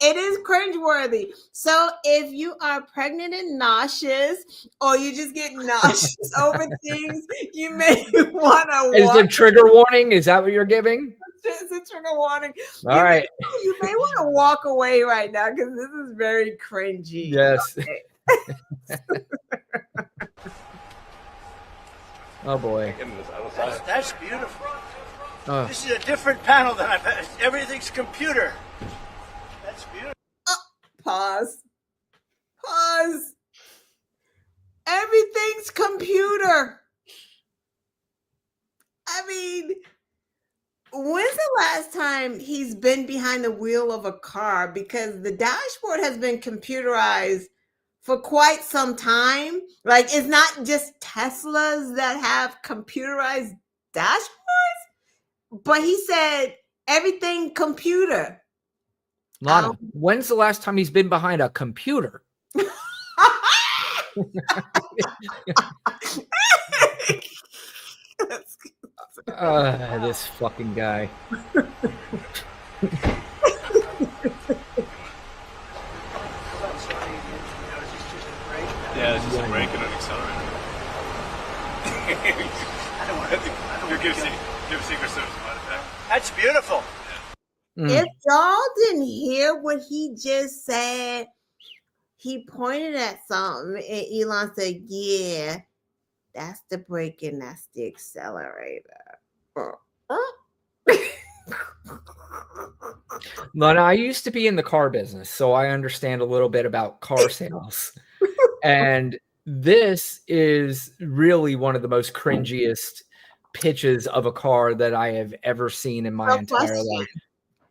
It is cringeworthy. So if you are pregnant and nauseous, or you just get nauseous over things, you may want to. Is the trigger warning? Is that what you're giving? It's a trigger warning. All right. You may want to walk away right now because this is very cringy. Yes. Okay. Oh boy. That's beautiful. This is a different panel than I've had. Everything's computer. That's beautiful. Pause. Everything's computer. I mean, when's the last time he's been behind the wheel of a car? Because the dashboard has been computerized for quite some time. Like, it's not just Teslas that have computerized dashboards, but he said everything computer. Lana, when's the last time he's been behind a computer? This fucking guy. Yeah, it's just a brake and an accelerator. I don't want to. Give Secret Service a lot of that. That's beautiful. If y'all didn't hear what he just said, he pointed at something and Elon said, yeah, that's the brake and that's the accelerator. Lana, I used to be in the car business, so I understand a little bit about car sales. And this is really one of the most cringiest pitches of a car that I have ever seen in my entire life.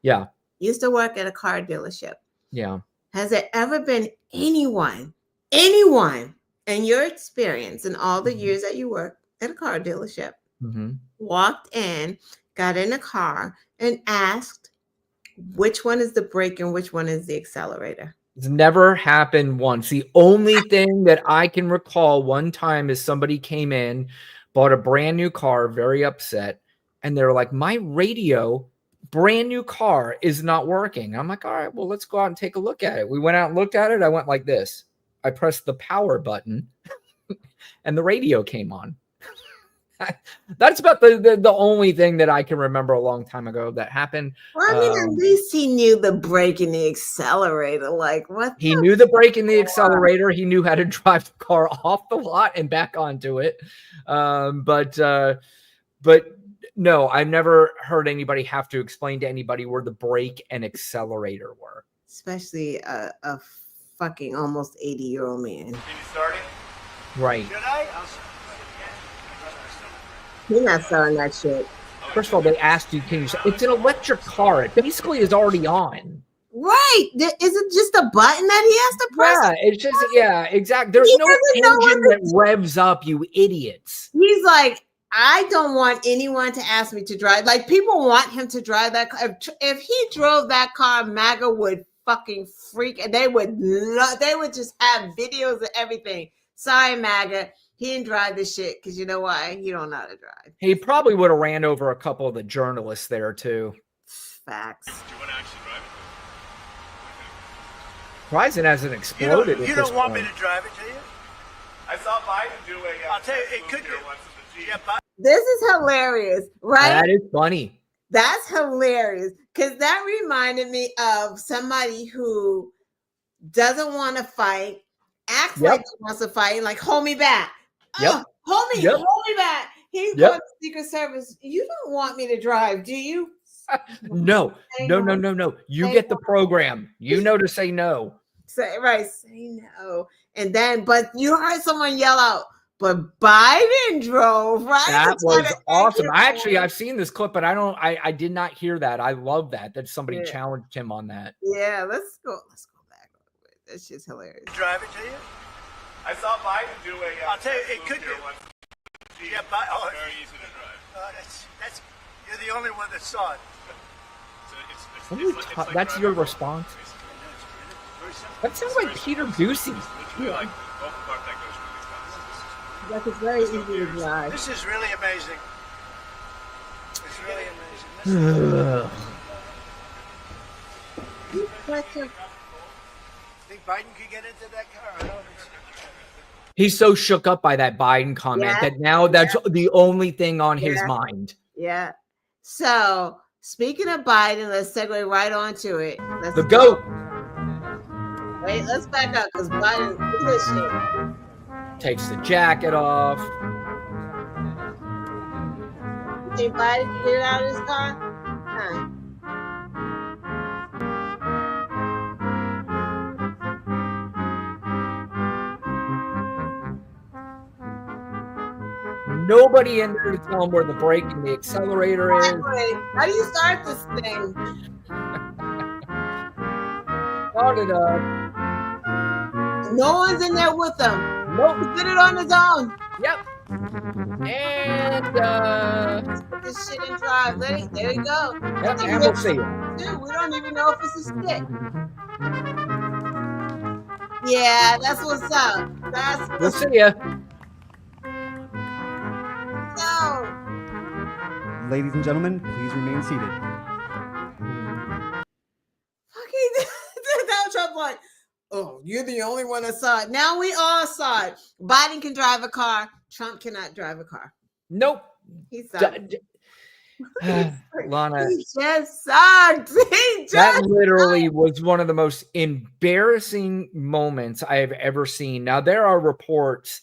Yeah. Used to work at a car dealership. Yeah. Has there ever been anyone in your experience in all the years that you worked at a car dealership, walked in, got in a car and asked which one is the brake and which one is the accelerator? It's never happened once. The only thing that I can recall one time is somebody came in, bought a brand new car, very upset, and they're like, my radio, brand new car, is not working. I'm like, all right, well, let's go out and take a look at it. We went out and looked at it. I went like this. I pressed the power button and the radio came on. That's about the only thing that I can remember a long time ago that happened. Well, I mean, at least he knew the brake and the accelerator. Like, what? He knew the brake and the accelerator. He knew how to drive the car off the lot and back onto it. But no, I've never heard anybody have to explain to anybody where the brake and accelerator were. Especially a fucking almost 80-year-old man. Can you start it? Right. Should I? He's not selling that shit. First of all, they asked you, can you? It's an electric car. It basically is already on. Right. Is it just a button that he has to press? Yeah, it's just, yeah, exactly. There's no engine that revs up, you idiots. He's like, I don't want anyone to ask me to drive. Like, people want him to drive that car. If he drove that car, MAGA would fucking freak, and they would just have videos of everything. Sorry, MAGA. He didn't drive this shit because you know why? He don't know how to drive. He probably would have ran over a couple of the journalists there too. Facts. Do you want to actually drive it? Verizon hasn't exploded. You don't want me to drive it, do you? I saw Biden do a. I'll tell you, it could be. This is hilarious, right? That is funny. That's hilarious because that reminded me of somebody who doesn't want to fight, acts like he wants to fight, like hold me back. Yep. Hold me back. He's going to Secret Service. You don't want me to drive, do you? No. You get the program. You know to say no. Say no. And then, but you heard someone yell out, but Biden drove, right? That was awesome. I've seen this clip, but I did not hear that. I love that somebody challenged him on that. Yeah, let's go back. That's just hilarious. Drive it to you? I saw Biden do a. I'll tell you, it could be. Yeah, very easy to drive. That's you're the only one that saw it. That's your response? That sounds like Peter Busey. Like open part that goes really fast. Like it's very easy to drive. This is really amazing. It's really amazing. Think Biden could get into that car? I don't think so. He's so shook up by that Biden comment that now that's the only thing on his mind. Yeah. So speaking of Biden, let's segue right on to it. The GOAT. Wait, let's back up because Biden, look at this shit. Takes the jacket off. You think Biden can get it out of his car? Huh. Nobody in there to tell him where the brake and the accelerator is. How do you start this thing? Start it up. No one's in there with him. Nope. He did it on his own. Yep. And let's put this shit in drive. There you go. Yep, and we'll see it. Dude, we don't even know if it's a stick. Yeah, that's what's up. We'll see ya. No. Ladies and gentlemen, please remain seated. Okay, Donald Trump like, oh, you're the only one that saw it. Now we all saw it. Biden can drive a car. Trump cannot drive a car. Nope. He sucked. Lana, he just sucked. That literally was one of the most embarrassing moments I have ever seen. Now, there are reports,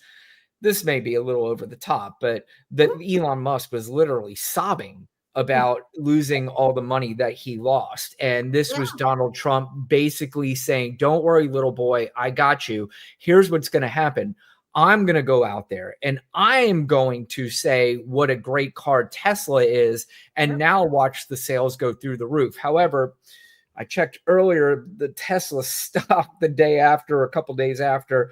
this may be a little over the top, but that Elon Musk was literally sobbing about losing all the money that he lost. And this was Donald Trump basically saying, don't worry, little boy, I got you. Here's what's going to happen. I'm going to go out there and I am going to say what a great car Tesla is. And now watch the sales go through the roof. However, I checked earlier, the Tesla stock the day after, a couple days after,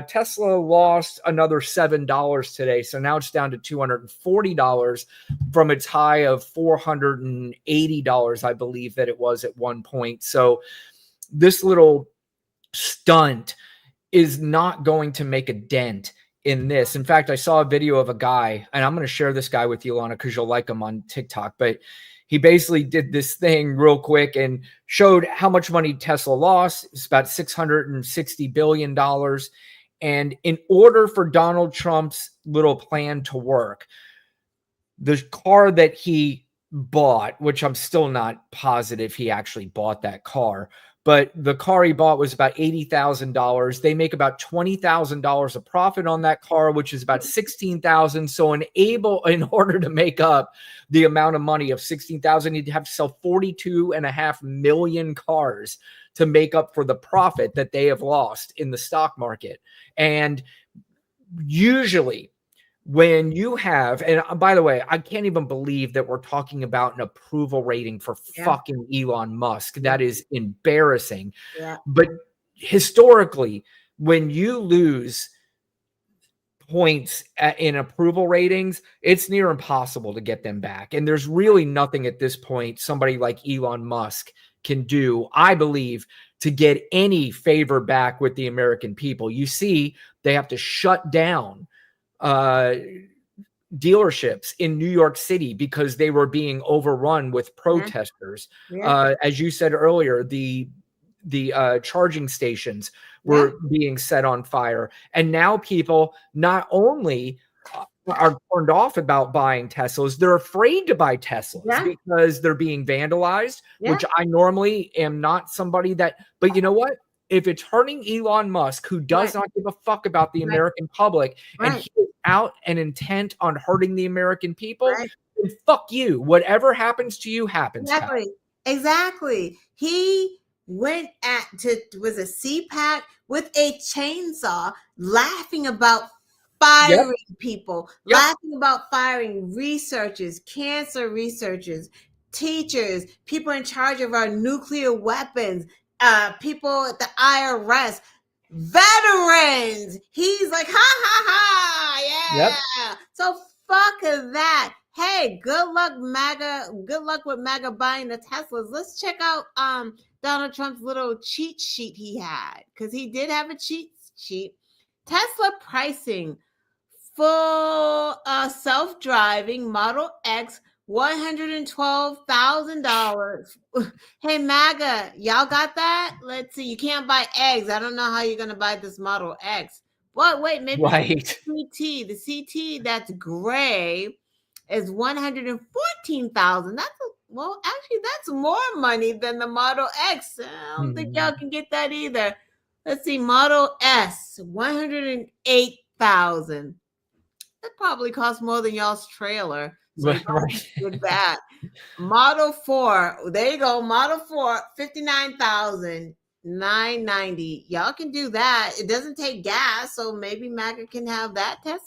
Tesla lost another $7 today. So now it's down to $240 from its high of $480, I believe that it was at one point. So this little stunt is not going to make a dent in this. In fact, I saw a video of a guy, and I'm going to share this guy with you, Lana, because you'll like him on TikTok, but he basically did this thing real quick and showed how much money Tesla lost. It's about $660 billion. And in order for Donald Trump's little plan to work, the car that he bought, which I'm still not positive he actually bought that car, but the car he bought was about $80,000. They make about $20,000 of profit on that car, which is about $16,000. So in order to make up the amount of money of $16,000, you'd have to sell 42.5 million cars to make up for the profit that they have lost in the stock market. And usually when you have, and by the way, I can't even believe that we're talking about an approval rating for fucking Elon Musk. That is embarrassing. Yeah. But historically, when you lose points in approval ratings, it's near impossible to get them back. And there's really nothing at this point somebody like Elon Musk can do, I believe, to get any favor back with the American people. You see, they have to shut down dealerships in New York City because they were being overrun with protesters. As you said earlier, the charging stations were being set on fire. And now people not only are turned off about buying Teslas. They're afraid to buy Teslas because they're being vandalized, which I normally am not somebody that, but you know what? If it's hurting Elon Musk, who does not give a fuck about the American public, and he is out and intent on hurting the American people, then fuck you. Whatever happens to you happens. Exactly. He went was a CPAC with a chainsaw, laughing about firing people, laughing about firing researchers, cancer researchers, teachers, people in charge of our nuclear weapons, people at the IRS, veterans. He's like, ha ha ha, yeah. So fuck that. Hey, good luck, MAGA. Good luck with MAGA buying the Teslas. Let's check out Donald Trump's little cheat sheet he had, because he did have a cheat sheet. Tesla pricing: full self-driving Model X, $112,000. Hey, MAGA, y'all got that? Let's see. You can't buy eggs. I don't know how you're gonna buy this Model X. Well, wait, maybe the CT that's gray is $114,000. Actually, that's more money than the Model X. I don't think y'all can get that either. Let's see, Model S, $108,000. That probably costs more than y'all's trailer. So with that. Model 4, there you go. Model 4, $59,990. Y'all can do that. It doesn't take gas, so maybe MAGA can have that Tesla.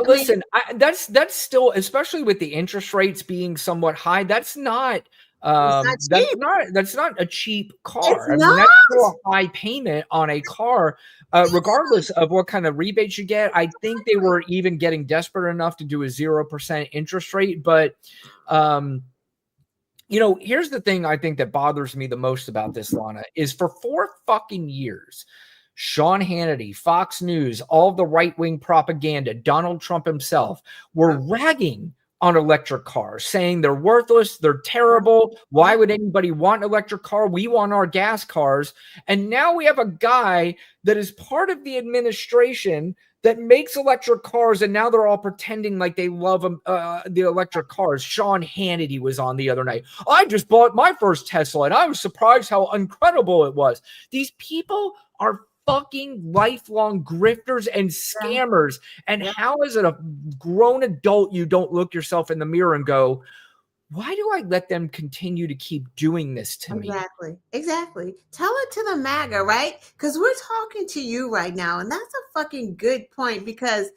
Listen, that's still, especially with the interest rates being somewhat high, that's not that's not a cheap car. I mean, that's still a high payment on a car, regardless of what kind of rebates you get. I think they were even getting desperate enough to do a 0% interest rate. But here's the thing I think that bothers me the most about this, Lana, is for 4 fucking years, Sean Hannity, Fox News, all the right-wing propaganda, Donald Trump himself were ragging on electric cars, saying they're worthless, they're terrible. Why would anybody want an electric car? We want our gas cars. And now we have a guy that is part of the administration that makes electric cars, and now they're all pretending like they love the electric cars. Sean Hannity was on the other night. I just bought my first Tesla, and I was surprised how incredible it was. These people are fucking lifelong grifters and scammers. And how is it a grown adult you don't look yourself in the mirror and go, why do I let them continue to keep doing this to me? Exactly. Tell it to the MAGA, right? Because we're talking to you right now, and that's a fucking good point, because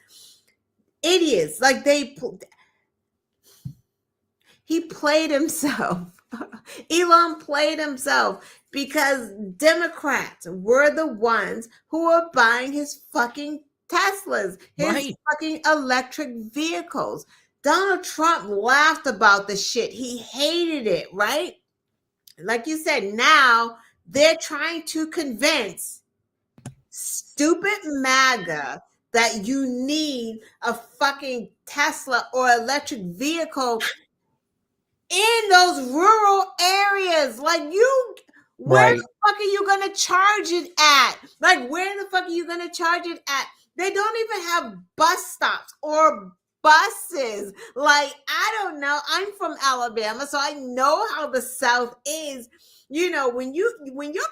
idiots, like he played himself. Elon played himself, because Democrats were the ones who were buying his fucking Teslas, his fucking electric vehicles. Donald Trump laughed about the shit. He hated it, right? Like you said, now they're trying to convince stupid MAGA that you need a fucking Tesla or electric vehicle in those rural areas. Like, where the fuck are you gonna charge it at? Like, where the fuck are you gonna charge it at? They don't even have bus stops or buses. Like, I don't know. I'm from Alabama, so I know how the South is. When your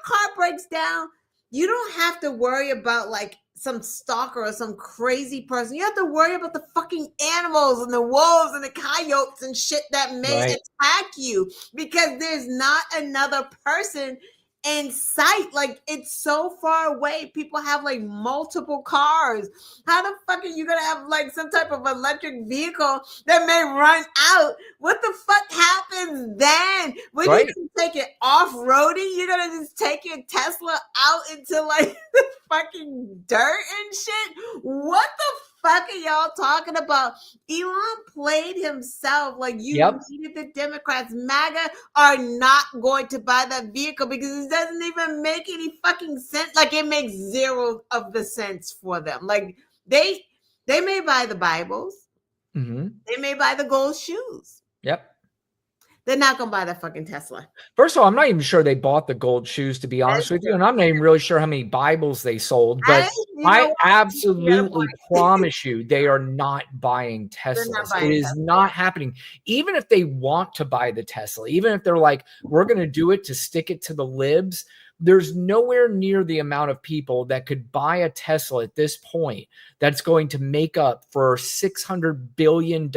car breaks down, you don't have to worry about like some stalker or some crazy person. You have to worry about the fucking animals and the wolves and the coyotes and shit that may attack you, because there's not another person in sight. Like, it's so far away. People have like multiple cars. How the fuck are you gonna have like some type of electric vehicle that may run out? What the fuck happens then? When you can take it off-roading, you're gonna just take your Tesla out into like the fucking dirt and shit? What the fuck are y'all talking about? Elon played himself. Like, you needed the Democrats. MAGA are not going to buy that vehicle because it doesn't even make any fucking sense. Like, it makes zero of the sense for them. Like, they may buy the Bibles. They may buy the gold shoes. They're not gonna buy that fucking Tesla. First of all, I'm not even sure they bought the gold shoes, to be honest with you. And I'm not even really sure how many Bibles they sold, but I absolutely promise you they are not buying Teslas. It is not happening. Even if they want to buy the Tesla, even if they're like, we're going to do it to stick it to the libs, there's nowhere near the amount of people that could buy a Tesla at this point that's going to make up for $600 billion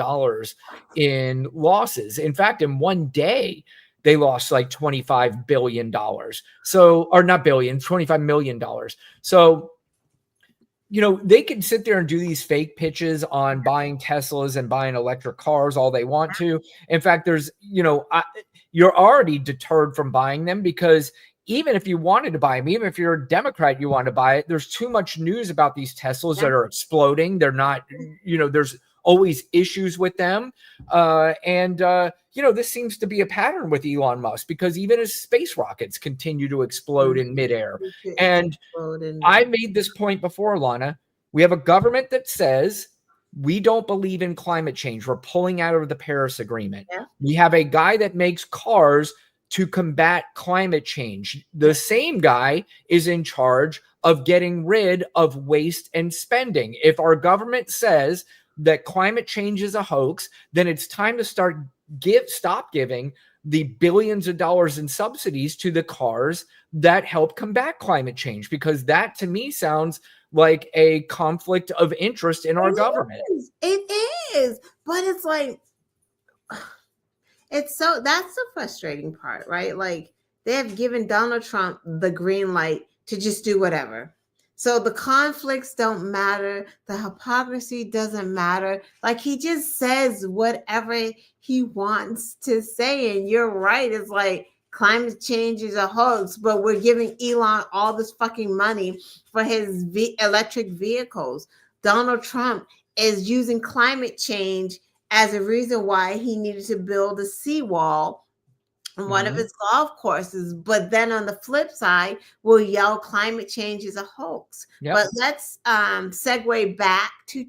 in losses. In fact, in one day, they lost like $25 billion. So, or not billion, $25 million. So, you know, they can sit there and do these fake pitches on buying Teslas and buying electric cars all they want to. In fact, there's, you know, you're already deterred from buying them because even if you wanted to buy them, even if you're a Democrat, you want to buy it, there's too much news about these Teslas that are exploding. They're not, you know, there's always issues with them. You know, this seems to be a pattern with Elon Musk because even his space rockets continue to explode in midair. And I made this point before, Lana. We have a government that says we don't believe in climate change. We're pulling out of the Paris Agreement. Yeah. We have a guy that makes cars to combat climate change. The same guy is in charge of getting rid of waste and spending. If our government says that climate change is a hoax, then it's time to stop giving the billions of dollars in subsidies to the cars that help combat climate change, because that to me sounds like a conflict of interest in our government. It is, but it's like, that's the frustrating part, right? Like they have given Donald Trump the green light to just do whatever. So the conflicts don't matter. The hypocrisy doesn't matter. Like he just says whatever he wants to say. And you're right. It's like climate change is a hoax, but we're giving Elon all this fucking money for his electric vehicles. Donald Trump is using climate change as a reason why he needed to build a seawall on one of his golf courses. But then on the flip side, we'll yell climate change is a hoax. Yep. But let's segue back to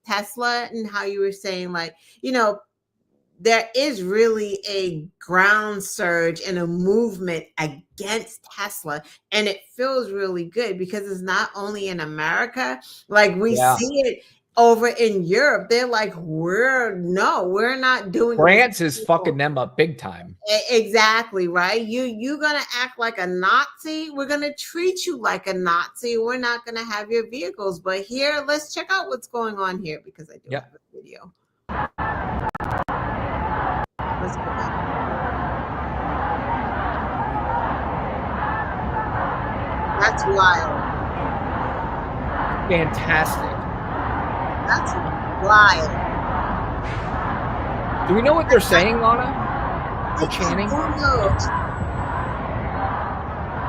Tesla and how you were saying, like, you know, there is really a ground surge and a movement against Tesla. And it feels really good because it's not only in America, like we see it over in Europe. They're like, we're not doing France is fucking them up big time. Exactly, right? You're gonna act like a Nazi, we're gonna treat you like a Nazi, we're not gonna have your vehicles. But here, let's check out what's going on here because I do have a video. Let's go back. That's wild. Fantastic. That's wild. Do we know what they're saying, Lana? The chanting? I don't know.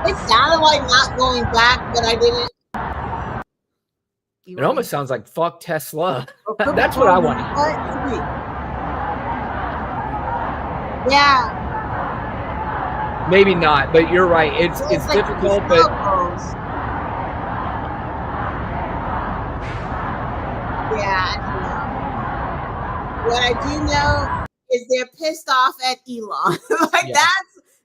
It sounded like not going back, but I didn't. It almost sounds like fuck Tesla. That's what I want. Yeah. Maybe not, but you're right. It's like difficult, but yeah, I don't know. What I do know is they're pissed off at Elon. Like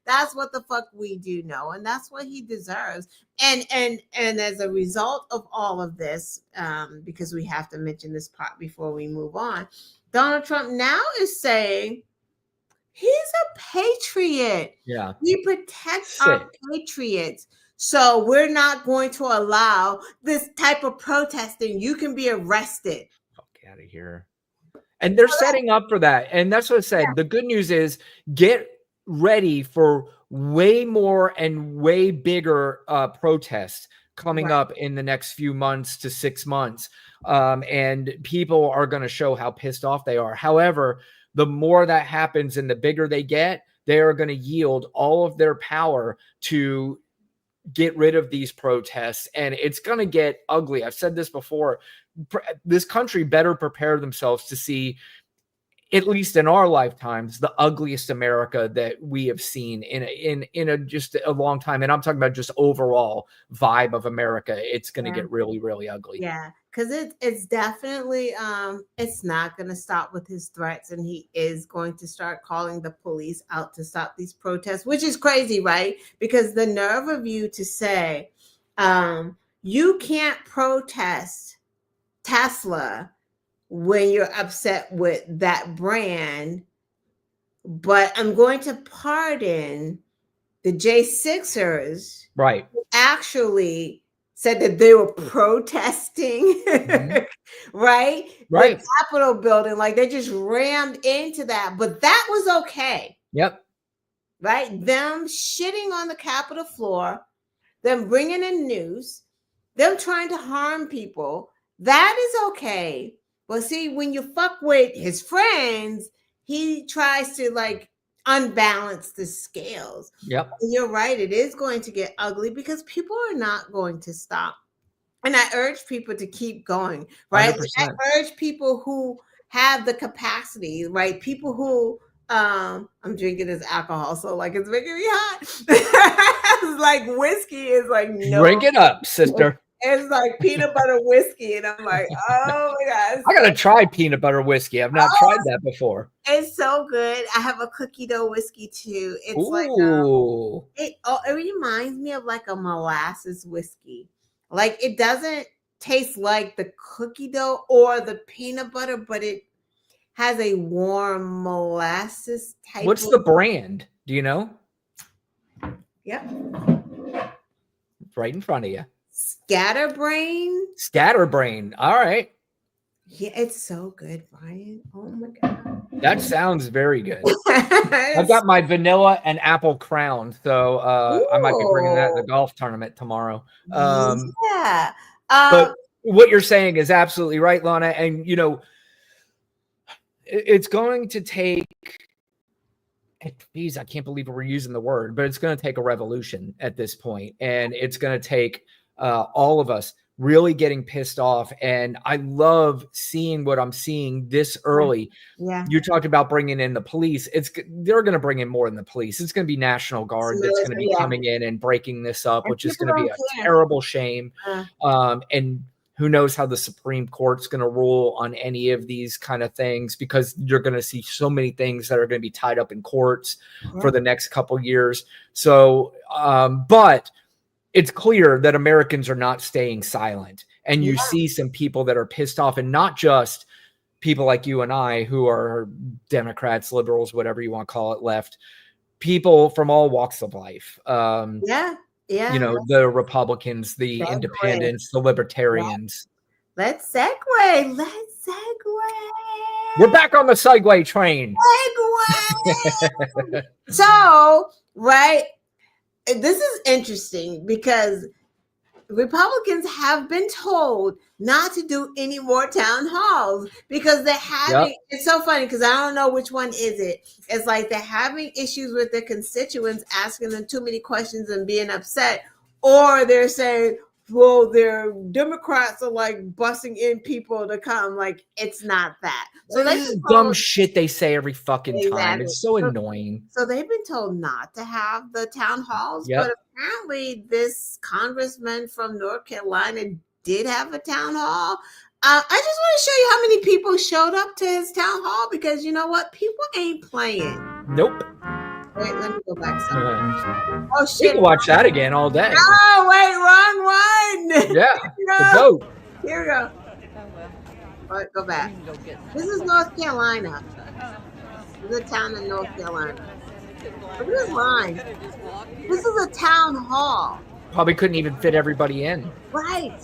that's what the fuck we do know, and that's what he deserves. And as a result of all of this, because we have to mention this part before we move on, Donald Trump now is saying he's a patriot. Yeah. We protect our patriots. So we're not going to allow this type of protesting. You can be arrested. Fuck out of here. And they're setting up for that. And that's what I said. Yeah. The good news is get ready for way more and way bigger protests coming up in the next few months to 6 months. And people are going to show how pissed off they are. However, the more that happens and the bigger they get, they are going to yield all of their power to get rid of these protests. And it's going to get ugly. I've said this before. This country better prepare themselves to see at least in our lifetimes, the ugliest America that we have seen in a just a long time. And I'm talking about just overall vibe of America. It's going to get really, really ugly. Yeah, because it's definitely it's not going to stop with his threats, and he is going to start calling the police out to stop these protests, which is crazy, right? Because the nerve of you to say you can't protest Tesla when you're upset with that brand, but I'm going to pardon the J6ers, right? Who actually said that they were protesting, right? Right. The Capitol building, like they just rammed into that, but that was okay. Yep. Right? Them shitting on the Capitol floor, them bringing in news, them trying to harm people, that is okay. But see, when you fuck with his friends, he tries to like unbalance the scales. Yep. And you're right. It is going to get ugly because people are not going to stop. And I urge people to keep going, right? Like, I urge people who have the capacity, right? People who I'm drinking this alcohol, so like it's making me hot. Like whiskey is like no. Drink it up, sister. It's like peanut butter whiskey, and I'm like, oh my god! I gotta try peanut butter whiskey. I've not tried that before. It's so good. I have a cookie dough whiskey too. It's like it reminds me of like a molasses whiskey. Like it doesn't taste like the cookie dough or the peanut butter, but it has a warm molasses type. What's the brand? Do you know? Yep. Right in front of you. Scatterbrain. Scatterbrain. All right. Yeah, it's so good, Brian. Oh my god. That sounds very good. I've got my vanilla and apple crown, so I might be bringing that to the golf tournament tomorrow. Yeah. But what you're saying is absolutely right, Lana. And, you know, it's going to take, geez, I can't believe we're using the word, but it's going to take a revolution at this point. And it's going to take all of us really getting pissed off. And I love seeing what I'm seeing this early. Yeah. You talked about bringing in the police. They're going to bring in more than the police. It's going to be National Guard that's going to be coming in and breaking this up, which is going to be a terrible shame. And who knows how the Supreme Court's going to rule on any of these kind of things, because you're going to see so many things that are going to be tied up in courts for the next couple years. So, but it's clear that Americans are not staying silent, and you see some people that are pissed off, and not just people like you and I who are Democrats, liberals, whatever you want to call it, left, people from all walks of life. You know, the Republicans, the independents, the libertarians. Let's segue. We're back on the segue train. So, right. This is interesting because Republicans have been told not to do any more town halls because they're having, it's so funny because I don't know which one is it. It's like they're having issues with their constituents, asking them too many questions and being upset, or they're saying, well, their Democrats are like busing in people to come. Like, it's not that. So this is dumb shit they say every fucking time. It's so annoying. So they've been told not to have the town halls, but apparently this congressman from North Carolina did have a town hall. I just want to show you how many people showed up to his town hall, because you know what? People ain't playing. Nope. Wait, let me go back. Oh shit! You can watch that again all day. Oh wait, wrong one. Yeah, the goat. Here we go. All right, go back. This is North Carolina. This is a town in North Carolina. Look at this line. This is a town hall. Probably couldn't even fit everybody in. Right.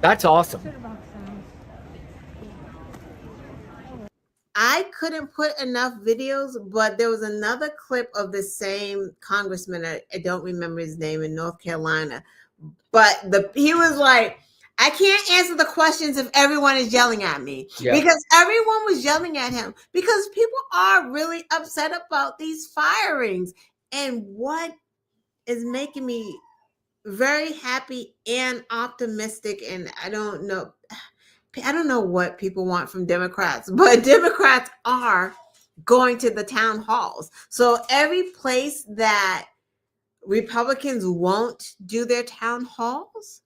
That's awesome. I couldn't put enough videos, but there was another clip of the same congressman. I don't remember his name, in North Carolina, but he was like, I can't answer the questions if everyone is yelling at me, because everyone was yelling at him, because people are really upset about these firings. And what is making me very happy and optimistic, and I don't know, I don't know what people want from Democrats, but Democrats are going to the town halls. So every place that Republicans won't do their town halls,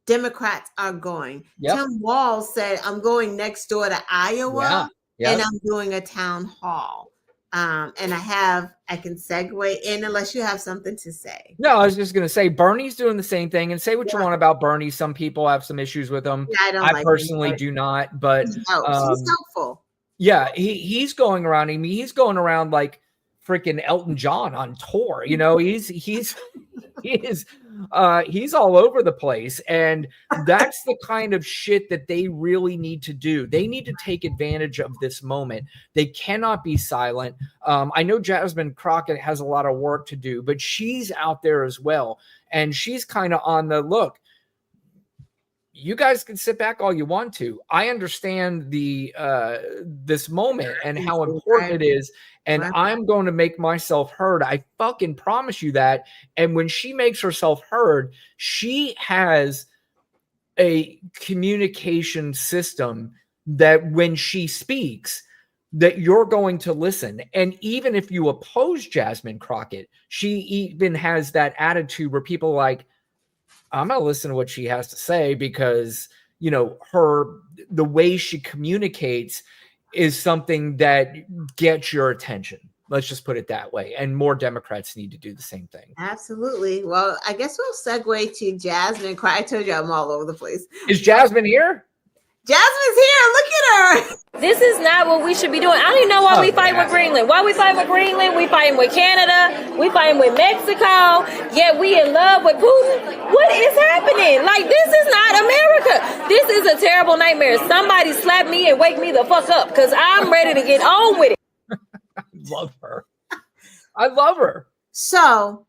Democrats are going. Yep. Tim Walz said, I'm going next door to Iowa Yep. and I'm doing a town hall. And I can segue in unless you have something to say. No, I was just going to say Bernie's doing the same thing, and say what you want about Bernie. Some people have some issues with him. Yeah, I personally do not, but he's helpful. Yeah, he's going around. I mean, he's going around like freaking Elton John on tour. You know, he's all over the place, and that's the kind of shit that they really need to do. They need to take advantage of this moment. They cannot be silent. I know Jasmine Crockett has a lot of work to do, but she's out there as well, and she's kind of on the look. You guys can sit back all you want to. I understand this moment and how important it is, and I'm going to make myself heard. I fucking promise you that. And when she makes herself heard, she has a communication system that when she speaks, that you're going to listen. And even if you oppose Jasmine Crockett, she even has that attitude where people are like, I'm going to listen to what she has to say, because, you know, the way she communicates is something that gets your attention. Let's just put it that way. And more Democrats need to do the same thing. Absolutely. Well, I guess we'll segue to Jasmine. I told you I'm all over the place. Is Jasmine here? Jasmine's here. Look at her. This is not what we should be doing. I don't even know why we fighting with Greenland. Why we fighting with Greenland? We fighting with Canada. We fighting with Mexico. Yet we in love with Putin. What is happening? Like, this is not America. This is a terrible nightmare. Somebody slap me and wake me the fuck up, because I'm ready to get on with it. Love her. I love her. So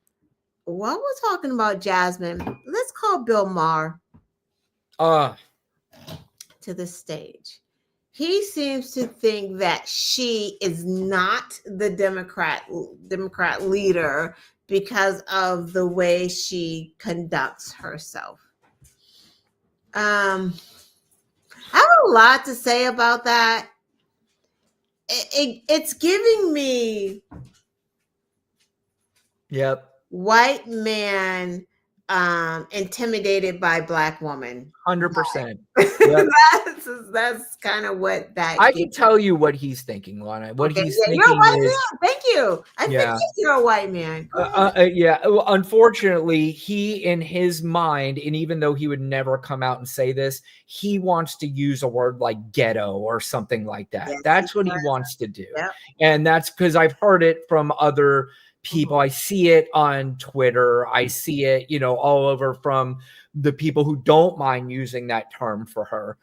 while we're talking about Jasmine, let's call Bill Maher to the stage. He seems to think that she is not the Democrat leader because of the way she conducts herself. I have a lot to say about that. It's giving me white man intimidated by black woman. 100%. Yep. that's kind of what that I can tell you what he's thinking, Lana. What he's thinking you're a white is, man. Thank you. I think you're a white man. Unfortunately, he, in his mind, and even though he would never come out and say this, he wants to use a word like ghetto or something like that. Yes, that's what he wants to do. Yep. And that's because I've heard it from other people. I see it on Twitter. I see it, all over from the people who don't mind using that term for her,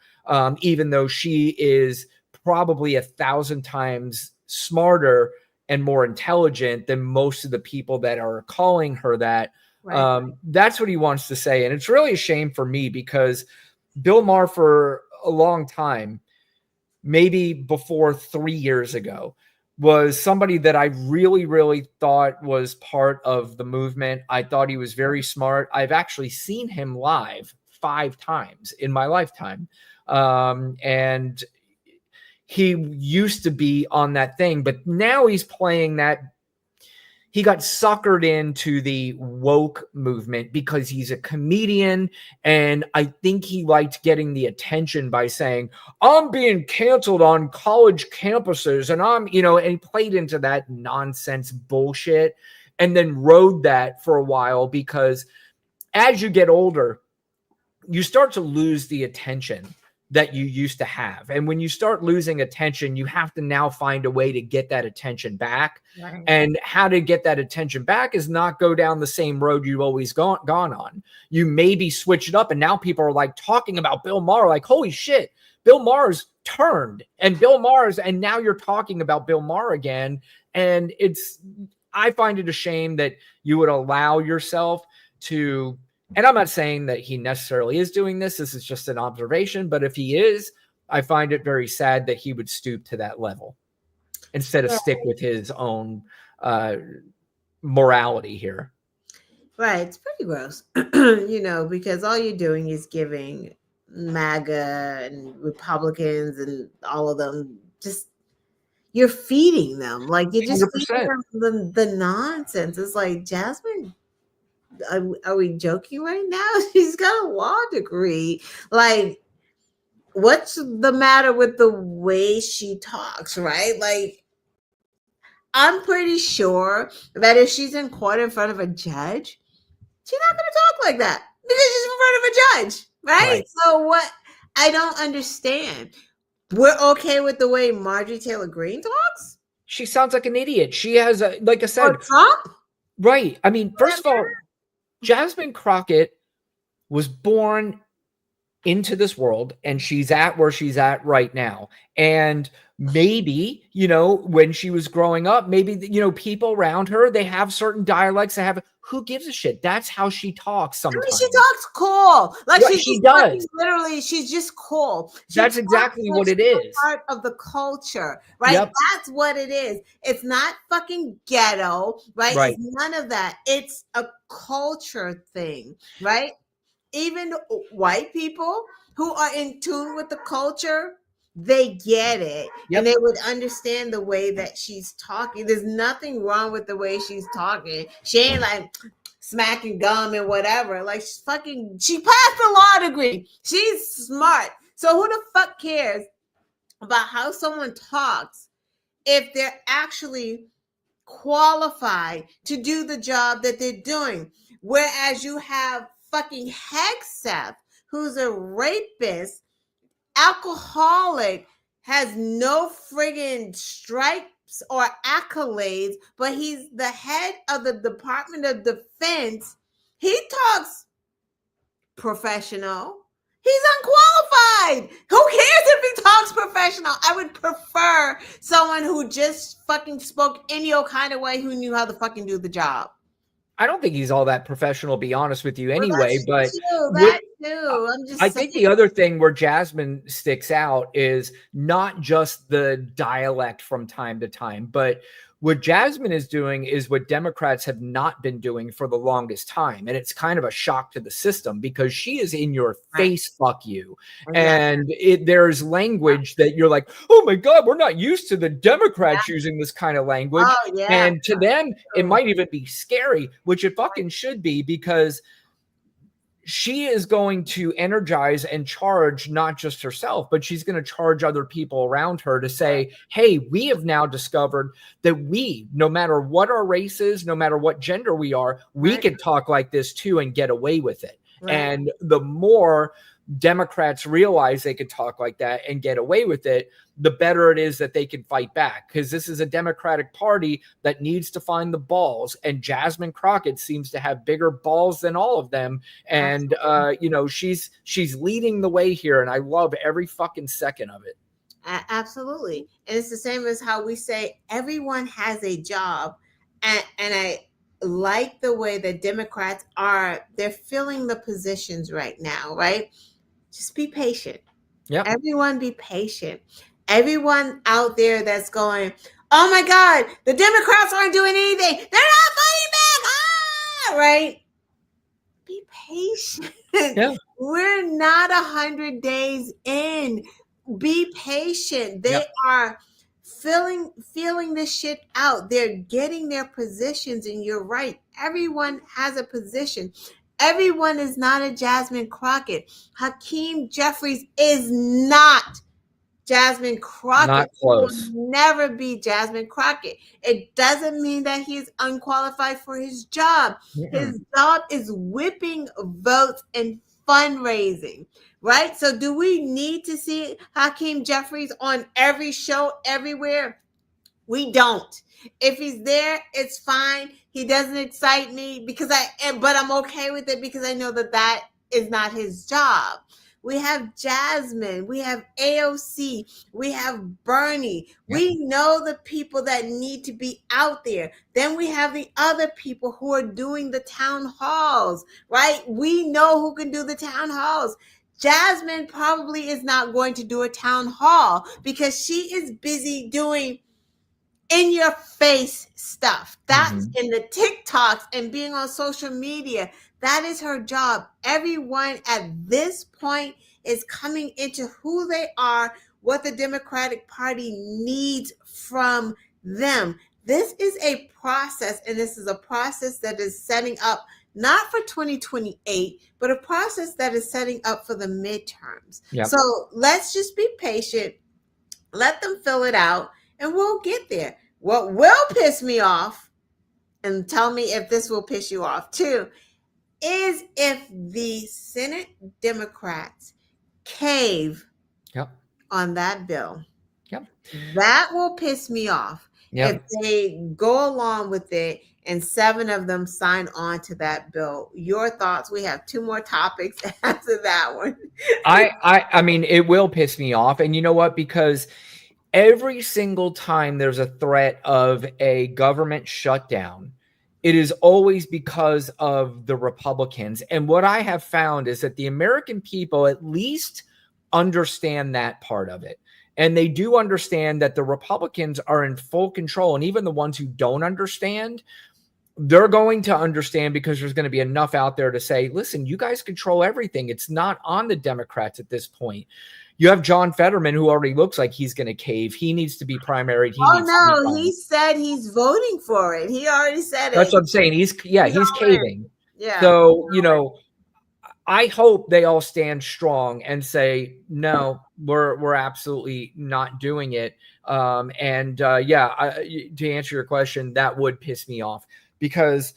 even though she is probably 1,000 times smarter and more intelligent than most of the people that are calling her that. Right. That's what he wants to say. And it's really a shame for me, because Bill Maher, for a long time, maybe before 3 years ago, was somebody that I really, really thought was part of the movement. I thought he was very smart. I've actually seen him live 5 times in my lifetime. And he used to be on that thing, but now he's playing that. He got suckered into the woke movement because he's a comedian. And I think he liked getting the attention by saying, I'm being canceled on college campuses. And and he played into that nonsense bullshit and then rode that for a while, because as you get older, you start to lose the attention that you used to have. And when you start losing attention, you have to now find a way to get that attention back. Right. And how to get that attention back is not go down the same road you've always gone on. You maybe switch it up. And now people are like talking about Bill Maher, like, holy shit, Bill Maher's turned, and and now you're talking about Bill Maher again. And I find it a shame that you would allow yourself to. And I'm not saying that he necessarily is doing this. This is just an observation. But if he is, I find it very sad that he would stoop to that level instead of stick with his own morality here. Right. It's pretty gross, because all you're doing is giving MAGA and Republicans and all of them, just you're feeding them. Like you're just 100%. feeding them the nonsense. It's like, Jasmine, are we joking right now? She's got a law degree. Like, what's the matter with the way she talks, right? Like, I'm pretty sure that if she's in court in front of a judge, she's not going to talk like that because she's in front of a judge, right? So what? I don't understand. We're okay with the way Marjorie Taylor Greene talks? She sounds like an idiot. She has a, like I said, or Trump? Right. I mean, first of all, Jasmine Crockett was born into this world and she's at where she's at right now. And maybe, you know, when she was growing up, maybe, you know, people around her, they have certain dialects that have, who gives a shit? That's how she talks sometimes. I mean, she talks cool. Like Right, she does. Literally, she's just cool. That's exactly what it is. Part of the culture, right? Yep. That's what it is. It's not fucking ghetto, right? Right. It's none of that. It's a culture thing, right? Even white people who are in tune with the culture, they get it. Yep. And they would understand the way that she's talking. There's nothing wrong with the way she's talking. She ain't like smacking gum and whatever. Like, she passed a law degree. She's smart. So who the fuck cares about how someone talks if they're actually qualified to do the job that they're doing? Whereas you have fucking Hegseth, who's a rapist, alcoholic, has no friggin' stripes or accolades, but he's the head of the Department of Defense. He talks professional. He's unqualified. Who cares if he talks professional? I would prefer someone who just fucking spoke any old kind of way, who knew how to fucking do the job. I don't think he's all that professional, be honest with you anyway, but that too. I'm just saying. think the other thing where Jasmine sticks out is not just the dialect from time to time, but what Jasmine is doing is what Democrats have not been doing for the longest time. And it's kind of a shock to the system because she is in your face, fuck you. And there's language that you're like, oh my God, we're not used to the Democrats using this kind of language. And to them, it might even be scary, which it fucking should be, because she is going to energize and charge not just herself, but she's going to charge other people around her to say, hey, we have now discovered that we, no matter what our race is, no matter what gender we are, we can talk like this too and get away with it. And the more Democrats realize they could talk like that and get away with it, the better it is that they can fight back, because this is a Democratic Party that needs to find the balls, and Jasmine Crockett seems to have bigger balls than all of them. And you know, she's leading the way here, and I love every fucking second of it. Absolutely. And it's the same as how we say everyone has a job, and I like the way that Democrats they're filling the positions right now, right? Just be patient. Yeah. Everyone be patient. Everyone out there that's going, oh my God, the Democrats aren't doing anything. They're not fighting back. Right? Be patient. Yeah. We're not 100 days in. Be patient. They are feeling this shit out. They're getting their positions, and you're right. Everyone has a position. Everyone is not a Jasmine Crockett. Hakeem Jeffries is not Jasmine Crockett. Not close. He will never be Jasmine Crockett. It doesn't mean that he's unqualified for his job. His job is whipping votes and fundraising, right? So do we need to see Hakeem Jeffries on every show everywhere? We don't. If he's there, it's fine. He doesn't excite me but I'm okay with it because I know that is not his job. We have Jasmine, we have AOC, we have Bernie. We know the people that need to be out there. Then we have the other people who are doing the town halls, right? We know who can do the town halls. Jasmine probably is not going to do a town hall because she is busy doing in your face stuff. That's in the TikToks and being on social media. That is her job. Everyone at this point is coming into who they are, what the Democratic Party needs from them. This is a process, and this is a process that is setting up not for 2028, but a process that is setting up for the midterms. Yep. So let's just be patient, let them fill it out, and we'll get there. What will piss me off, and tell me if this will piss you off too, is if the Senate Democrats cave on that bill. Yep. That will piss me off. Yep. If they go along with it and 7 of them sign on to that bill. Your thoughts? We have 2 more topics after that one. I mean, it will piss me off. And you know what? Because every single time there's a threat of a government shutdown, it is always because of the Republicans. And what I have found is that the American people at least understand that part of it. And they do understand that the Republicans are in full control. And even the ones who don't understand, they're going to understand, because there's going to be enough out there to say, listen, you guys control everything. It's not on the Democrats at this point. You have John Fetterman, who already looks like he's going to cave. He needs to be primaried. He said he's voting for it. He already said it. That's what I'm saying. He's caving. Yeah. So, you know, I hope they all stand strong and say, no, we're absolutely not doing it. To answer your question, that would piss me off, because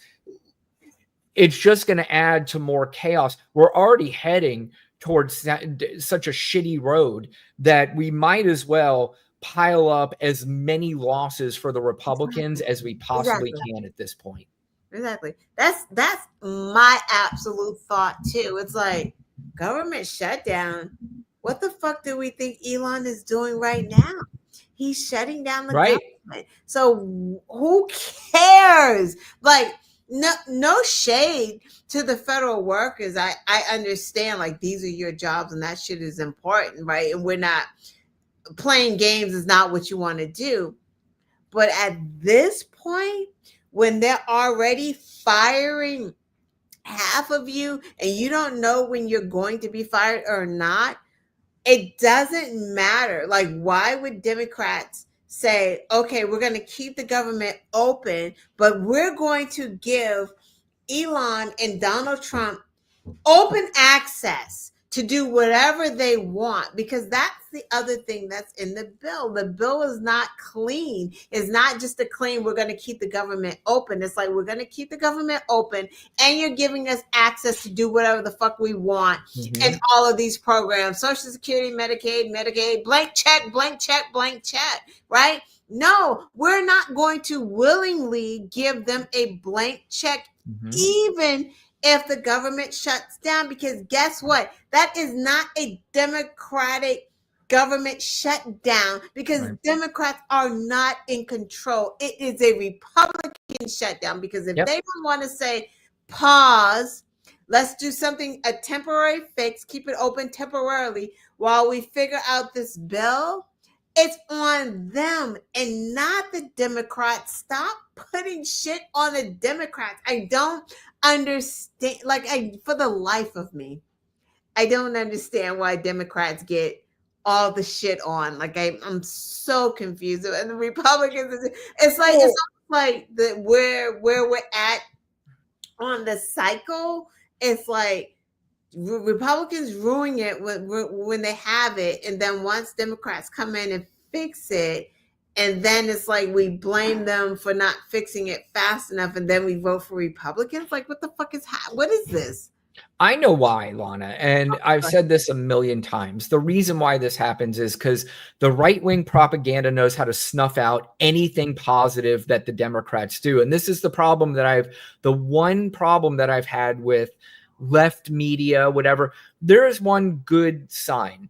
it's just going to add to more chaos. We're already heading towards such a shitty road that we might as well pile up as many losses for the Republicans as we possibly can at this point. Exactly. That's my absolute thought too. It's like, government shutdown. What the fuck do we think Elon is doing right now? He's shutting down the government. So who cares? Like, no shade to the federal workers. I understand, like, these are your jobs and that shit is important, right? And we're not playing games is not what you want to do. But at this point, when they're already firing half of you and you don't know when you're going to be fired or not, it doesn't matter. Like, why would Democrats say, okay, we're going to keep the government open, but we're going to give Elon and Donald Trump open access to do whatever they want? Because that's the other thing that's in the bill. The bill is not clean. It's not just a clean, we're going to keep the government open. It's like, we're going to keep the government open and you're giving us access to do whatever the fuck we want in all of these programs. Social Security, Medicaid, blank check, right? No, we're not going to willingly give them a blank check, even if the government shuts down, because guess what? That is not a Democratic government shutdown, because Democrats are not in control. It is a Republican shutdown, because if they don't want to say, pause, let's do something, a temporary fix, keep it open temporarily while we figure out this bill, it's on them and not the Democrats. Stop putting shit on the Democrats. I don't understand. Like, for the life of me, I don't understand why Democrats get all the shit on. Like, I'm so confused. And the Republicans, it's like where we're at on the cycle. It's like Republicans ruin it when they have it, and then once Democrats come in and fix it, and then it's like we blame them for not fixing it fast enough, and then we vote for Republicans. Like, what the fuck what is this? I know why, Lana, and I've said this a million times. The reason why this happens is because the right-wing propaganda knows how to snuff out anything positive that the Democrats do. And this is the problem the one problem that I've had with left media, whatever. There is one good sign.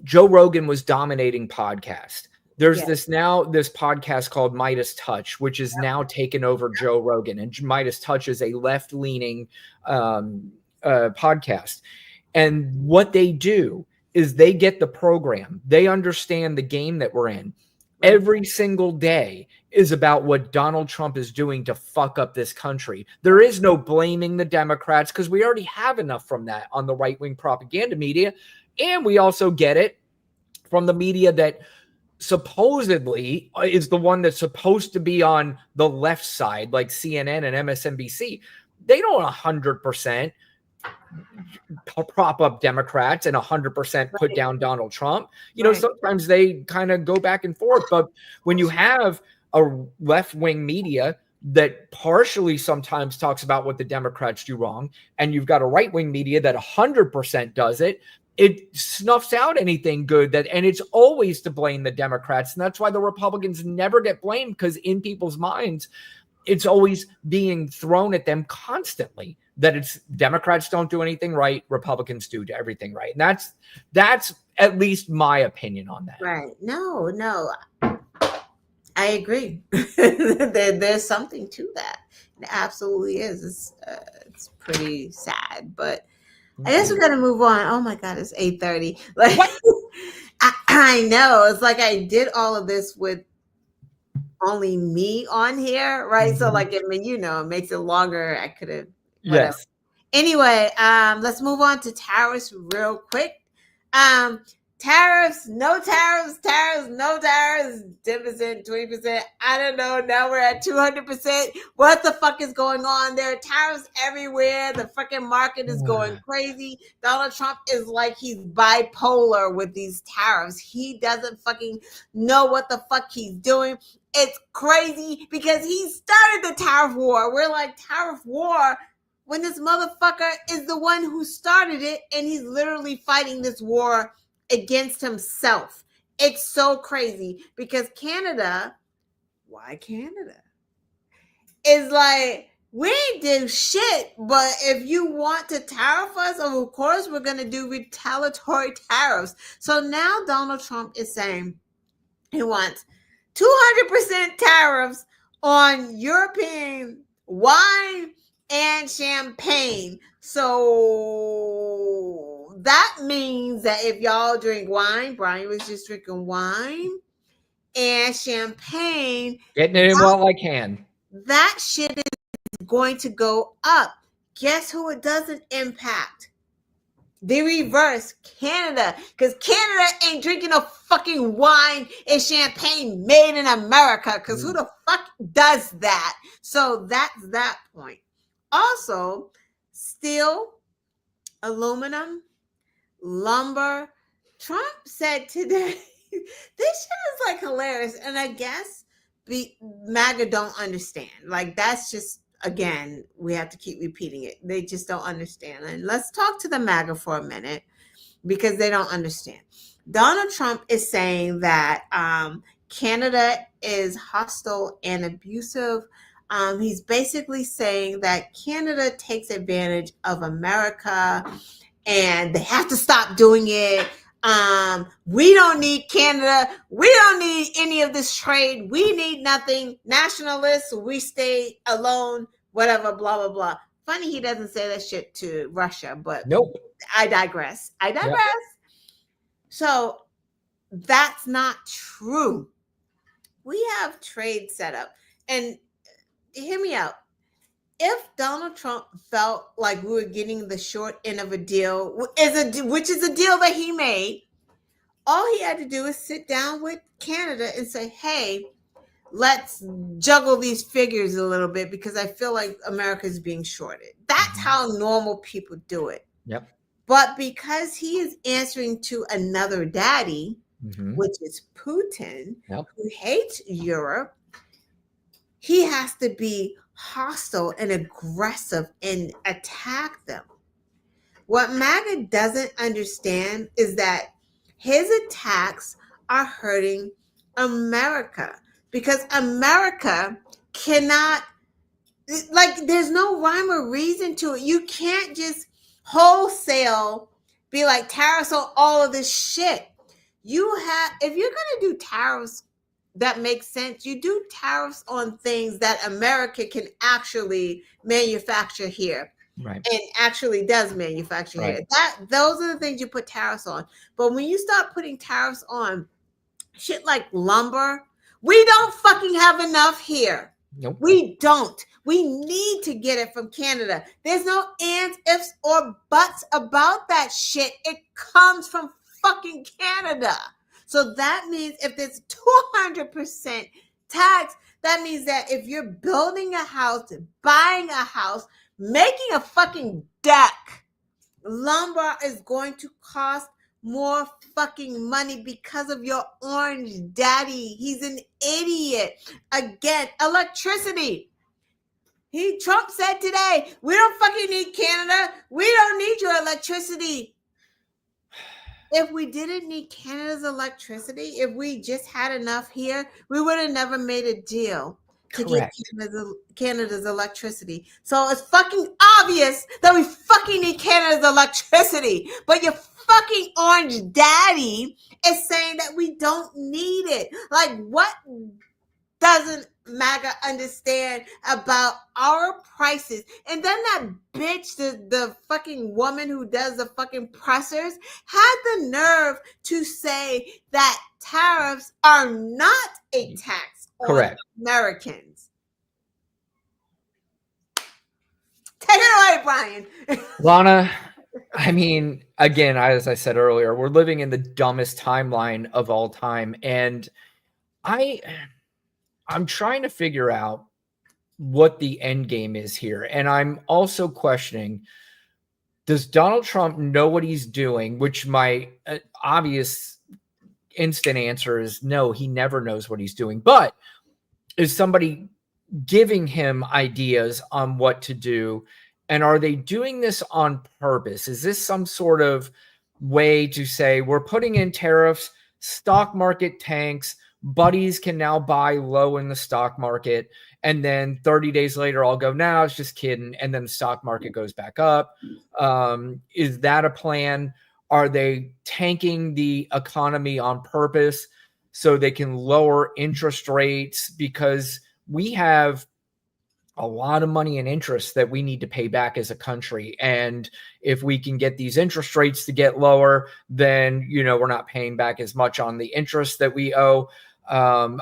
Joe Rogan was dominating podcast. There's this podcast called Midas Touch, which is now taken over Joe Rogan. And Midas Touch is a left-leaning podcast. And what they do is they get the program. They understand the game that we're in. Every single day is about what Donald Trump is doing to fuck up this country. There is no blaming the Democrats because we already have enough from that on the right-wing propaganda media. And we also get it from the media that supposedly is the one that's supposed to be on the left side, like CNN and MSNBC. They don't 100% prop up Democrats and 100% put down Donald Trump. You know, sometimes they kind of go back and forth. But when you have a left-wing media that partially sometimes talks about what the Democrats do wrong, and you've got a right-wing media that 100% does it, it snuffs out anything good, and it's always to blame the Democrats. And that's why the Republicans never get blamed, because in people's minds, it's always being thrown at them constantly that it's Democrats don't do anything right, Republicans do everything right. And that's at least my opinion on that. Right. No, I agree. There's something to that. It absolutely is. It's pretty sad, but I guess we're gonna move on. Oh my God, it's 8:30. Like I know. It's like I did all of this with only me on here, right? So like, I mean, you know, it makes it longer. I could have. Yes. Anyway, let's move on to tariffs real quick. Tariffs, no tariffs, no tariffs, 10%, 20%. I don't know. Now we're at 200%. What the fuck is going on? There are tariffs everywhere. The fucking market is going crazy. Donald Trump is like he's bipolar with these tariffs. He doesn't fucking know what the fuck he's doing. It's crazy because he started the tariff war. We're like, tariff war? When this motherfucker is the one who started it, and he's literally fighting this war against himself. It's so crazy because Canada, why Canada? Is like, we ain't do shit, but if you want to tariff us, of course we're going to do retaliatory tariffs. So now Donald Trump is saying he wants 200% tariffs on European wine and champagne. So that means that if y'all drink wine, Brian was just drinking wine and champagne, getting it in while I can. That shit is going to go up. Guess who it doesn't impact? The reverse, Canada, because Canada ain't drinking no fucking wine and champagne made in America, because who the fuck does that? So that's that point. Also, steel, aluminum, lumber. Trump said today, this shit is like hilarious. And I guess MAGA don't understand. Like, that's just, again, we have to keep repeating it. They just don't understand. And let's talk to the MAGA for a minute, because they don't understand. Donald Trump is saying that Canada is hostile and abusive. He's basically saying that Canada takes advantage of America and they have to stop doing it. We don't need Canada. We don't need any of this trade. We need nothing. Nationalists, we stay alone, whatever, blah, blah, blah. Funny he doesn't say that shit to Russia, but nope. I digress. Yep. So that's not true. We have trade set up. And hear me out. If Donald Trump felt like we were getting the short end of a deal, which is a deal that he made, all he had to do is sit down with Canada and say, hey, let's juggle these figures a little bit because I feel like America is being shorted. That's how normal people do it. Yep. But because he is answering to another daddy, which is Putin, who hates Europe, he has to be hostile and aggressive and attack them. What MAGA doesn't understand is that his attacks are hurting America, because America cannot, like, there's no rhyme or reason to it. You can't just wholesale be like tariffs on all of this shit. You have, if you're going to do tariffs that makes sense, you do tariffs on things that America can actually manufacture here. Right. And actually does manufacture here. Those are the things you put tariffs on. But when you start putting tariffs on shit like lumber. We don't fucking have enough here. Nope. We don't. We need to get it from Canada. There's no ands, ifs, or buts about that shit. It comes from fucking Canada. So that means if there's 200% tax, that means that if you're building a house, buying a house, making a fucking deck, lumber is going to cost more fucking money because of your orange daddy. He's an idiot. Again, electricity. Trump said today, we don't fucking need Canada. We don't need your electricity. If we didn't need Canada's electricity, if we just had enough here, we would have never made a deal to Correct. get Canada's electricity. So it's fucking obvious that we fucking need Canada's electricity. But your fucking orange daddy is saying that we don't need it. Like, what doesn't MAGA understand about our prices? And then that bitch, the fucking woman who does the fucking pressers, had the nerve to say that tariffs are not a tax on Americans. Take it away, Brian. Lana, I mean, again, as I said earlier, we're living in the dumbest timeline of all time. And I'm trying to figure out what the end game is here. And I'm also questioning, does Donald Trump know what he's doing? Which my obvious instant answer is no, he never knows what he's doing. But is somebody giving him ideas on what to do? And are they doing this on purpose? Is this some sort of way to say, we're putting in tariffs, stock market tanks, buddies can now buy low in the stock market, and then 30 days later I'll go, no, it's just kidding, and then the stock market goes back up? Is that a plan? Are they tanking the economy on purpose so they can lower interest rates? Because we have a lot of money and interest that we need to pay back as a country. And if we can get these interest rates to get lower, then, we're not paying back as much on the interest that we owe. I'm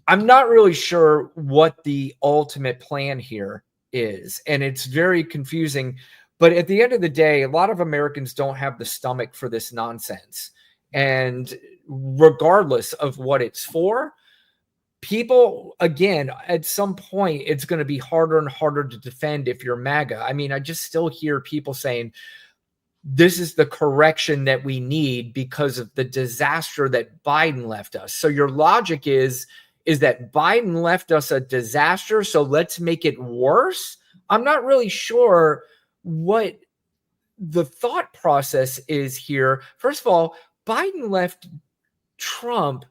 not really sure what the ultimate plan here is, and it's very confusing. But at the end of the day, a lot of Americans don't have the stomach for this nonsense. And regardless of what it's for, people, again, at some point, it's going to be harder and harder to defend if you're MAGA. I mean, I just still hear people saying, this is the correction that we need because of the disaster that Biden left us. So your logic is that Biden left us a disaster, so let's make it worse? I'm not really sure what the thought process is here. First of all, Biden left Trump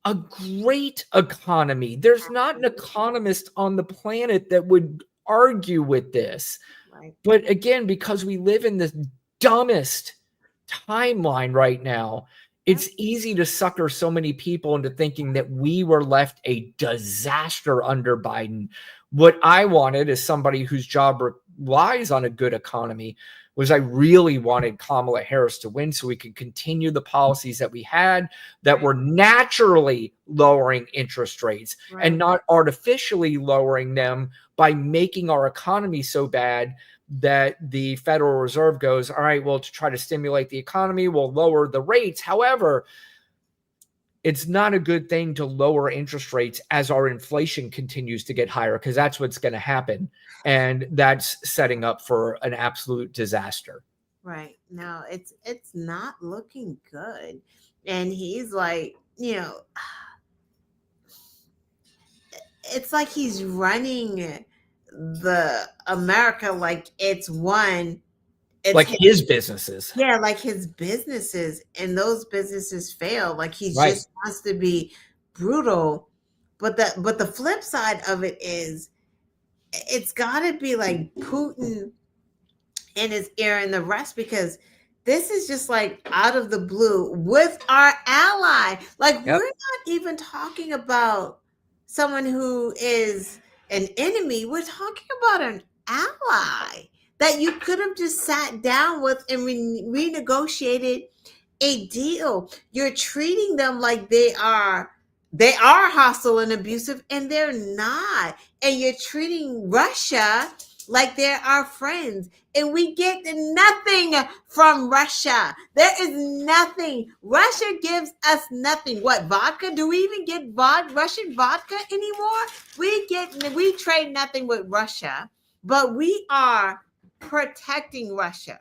a great economy. There's not an economist on the planet that would argue with this. Right. But again, because we live in this dumbest timeline right now, it's easy to sucker so many people into thinking that we were left a disaster under Biden. What I wanted, as somebody whose job relies on a good economy, was I really wanted Kamala Harris to win so we could continue the policies that we had that were naturally lowering interest rates and not artificially lowering them by making our economy so bad that the Federal Reserve goes, all right, well, to try to stimulate the economy, we'll lower the rates. However, it's not a good thing to lower interest rates as our inflation continues to get higher, because that's what's going to happen. And that's setting up for an absolute disaster. Right. No, it's not looking good. And he's like, it's like he's running the America like it's one. It's like his businesses. Yeah, like his businesses, and those businesses fail. Like he just wants to be brutal. But the flip side of it is, it's got to be like Putin in his ear and the rest, because this is just like out of the blue with our ally. Like we're not even talking about someone who is an enemy. We're talking about an ally that you could have just sat down with and renegotiated a deal. You're treating them like they are hostile and abusive, and they're not. And you're treating Russia like they're our friends, and we get nothing from Russia. There is nothing. Russia gives us nothing. What, vodka? Do we even get Russian vodka anymore? We trade nothing with Russia, but we are protecting Russia.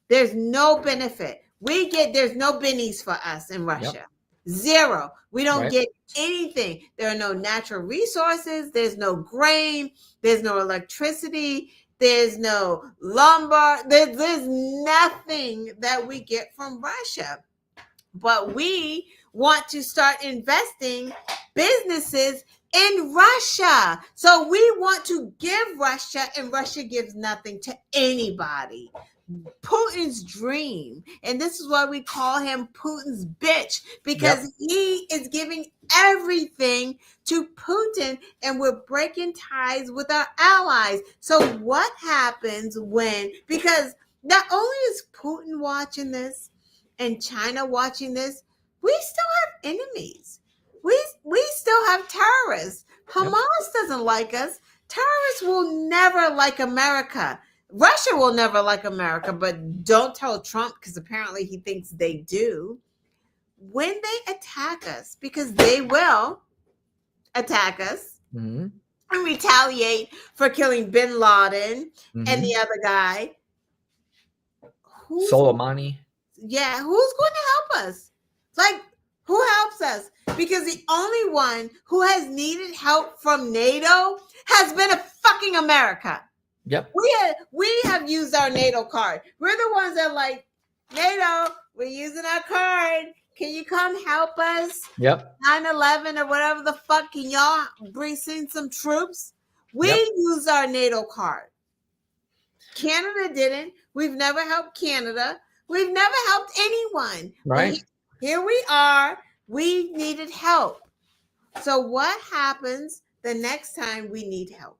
There's no benefit. There's no bennies for us in Russia. Yep. Zero. We don't get anything. There are no natural resources. There's no grain. There's no electricity. There's no lumber. There's nothing that we get from Russia. But we want to start investing businesses in Russia. So we want to give Russia, and Russia gives nothing to anybody. Putin's dream, and this is why we call him Putin's bitch, because he is giving everything to Putin, and we're breaking ties with our allies. So what happens because not only is Putin watching this and China watching this, we still have enemies. We still have terrorists. Hamas doesn't like us. Terrorists will never like America. Russia will never like America, but don't tell Trump, because apparently he thinks they do. When they attack us, because they will attack us and retaliate for killing bin Laden and the other guy. Soleimani. Yeah, who's going to help us? Like, who helps us? Because the only one who has needed help from NATO has been a fucking America. Yep. We have used our NATO card. We're the ones that like, NATO, we're using our card. Can you come help us? Yep. 9/11 or whatever the fuck. Can y'all send some troops? We use our NATO card. Canada didn't. We've never helped Canada. We've never helped anyone. Right. Here we are. We needed help. So what happens the next time we need help?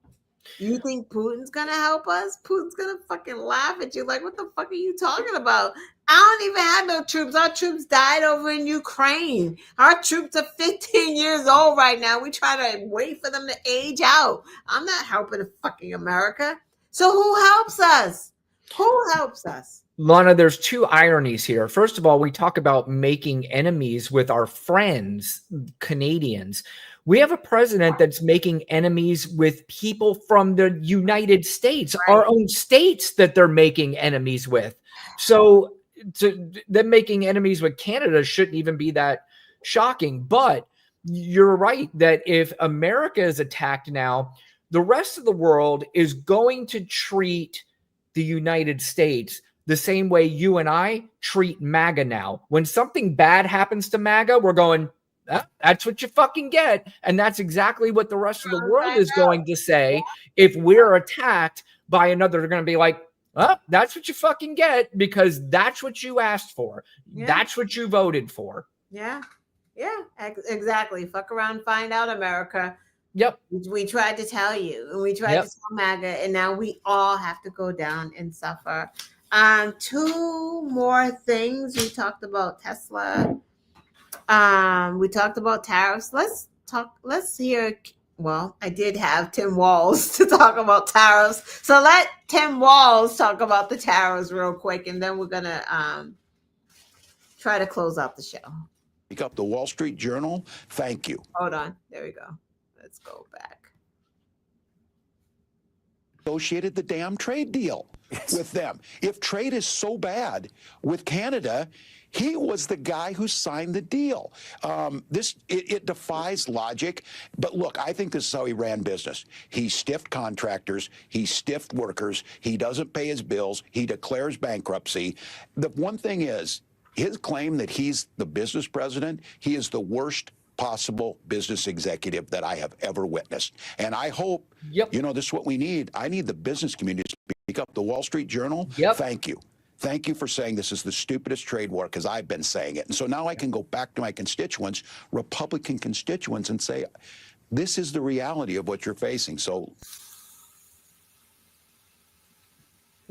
You think Putin's gonna help us? Putin's gonna fucking laugh at you like, what the fuck are you talking about? I don't even have no troops. Our troops died over in Ukraine. Our troops are 15 years old right now. We try to wait for them to age out. I'm not helping fucking America. So who helps us? Who helps us? Lana, there's two ironies here. First of all, we talk about making enemies with our friends, Canadians. We have a president that's making enemies with people from the United States, our own states that they're making enemies with. So them making enemies with Canada shouldn't even be that shocking. But you're right that if America is attacked now, the rest of the world is going to treat the United States the same way you and I treat MAGA now. When something bad happens to MAGA, we're going, that's what you fucking get. And that's exactly what the rest of the world is going to say. If we're attacked by another, they're going to be like, that's what you fucking get, because that's what you asked for. Yeah. That's what you voted for. Yeah. Yeah, exactly. Fuck around, find out, America. Yep. We tried to tell you, and we tried to tell MAGA, and now we all have to go down and suffer. Two more things. We talked about Tesla. We talked about tariffs. Let's hear. Well, I did have Tim Walz to talk about tariffs. So let Tim Walz talk about the tariffs real quick, and then we're gonna try to close out the show. Pick up the Wall Street Journal. Thank you. Hold on. There we go. Let's go back. Negotiated the damn trade deal with them. If trade is so bad with Canada, he was the guy who signed the deal. It defies logic. But look, I think this is how he ran business. He stiffed contractors. He stiffed workers. He doesn't pay his bills. He declares bankruptcy. The one thing is, his claim that he's the business president, he is the worst possible business executive that I have ever witnessed. And I hope, this is what we need. I need the business community to speak up. The Wall Street Journal, thank you. Thank you for saying this is the stupidest trade war, because I've been saying it. And so now I can go back to my constituents, Republican constituents, and say, this is the reality of what you're facing. So.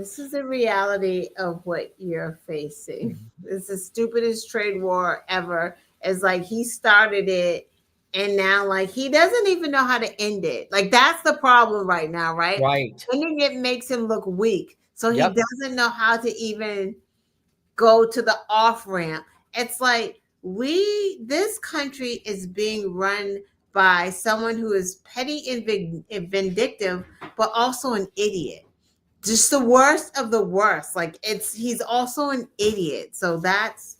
This is the reality of what you're facing. It's the stupidest trade war ever. It's like he started it, and now like he doesn't even know how to end it. Like that's the problem right now, right? Right. Ending it makes him look weak. So Yep. he doesn't know how to even go to the off ramp. It's like this country is being run by someone who is petty and vindictive, but also an idiot. Just the worst of the worst. Like he's also an idiot. So that's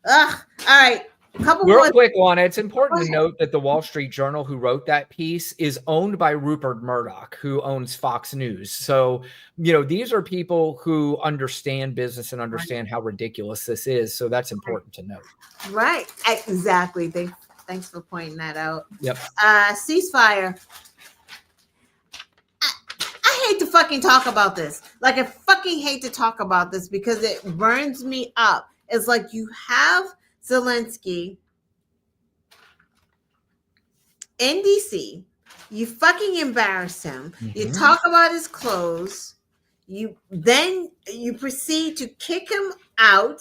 all right. Couple Real more. quick on it, it's important to note that the Wall Street Journal, who wrote that piece, is owned by Rupert Murdoch, who owns Fox News. So, these are people who understand business and understand how ridiculous this is. So that's important to note. Right. Exactly. Thanks for pointing that out. Yep. Ceasefire. I hate to fucking talk about this. Like, I fucking hate to talk about this because it burns me up. It's like you have Zelensky in DC. You fucking embarrass him. You talk about his clothes. Then you proceed to kick him out,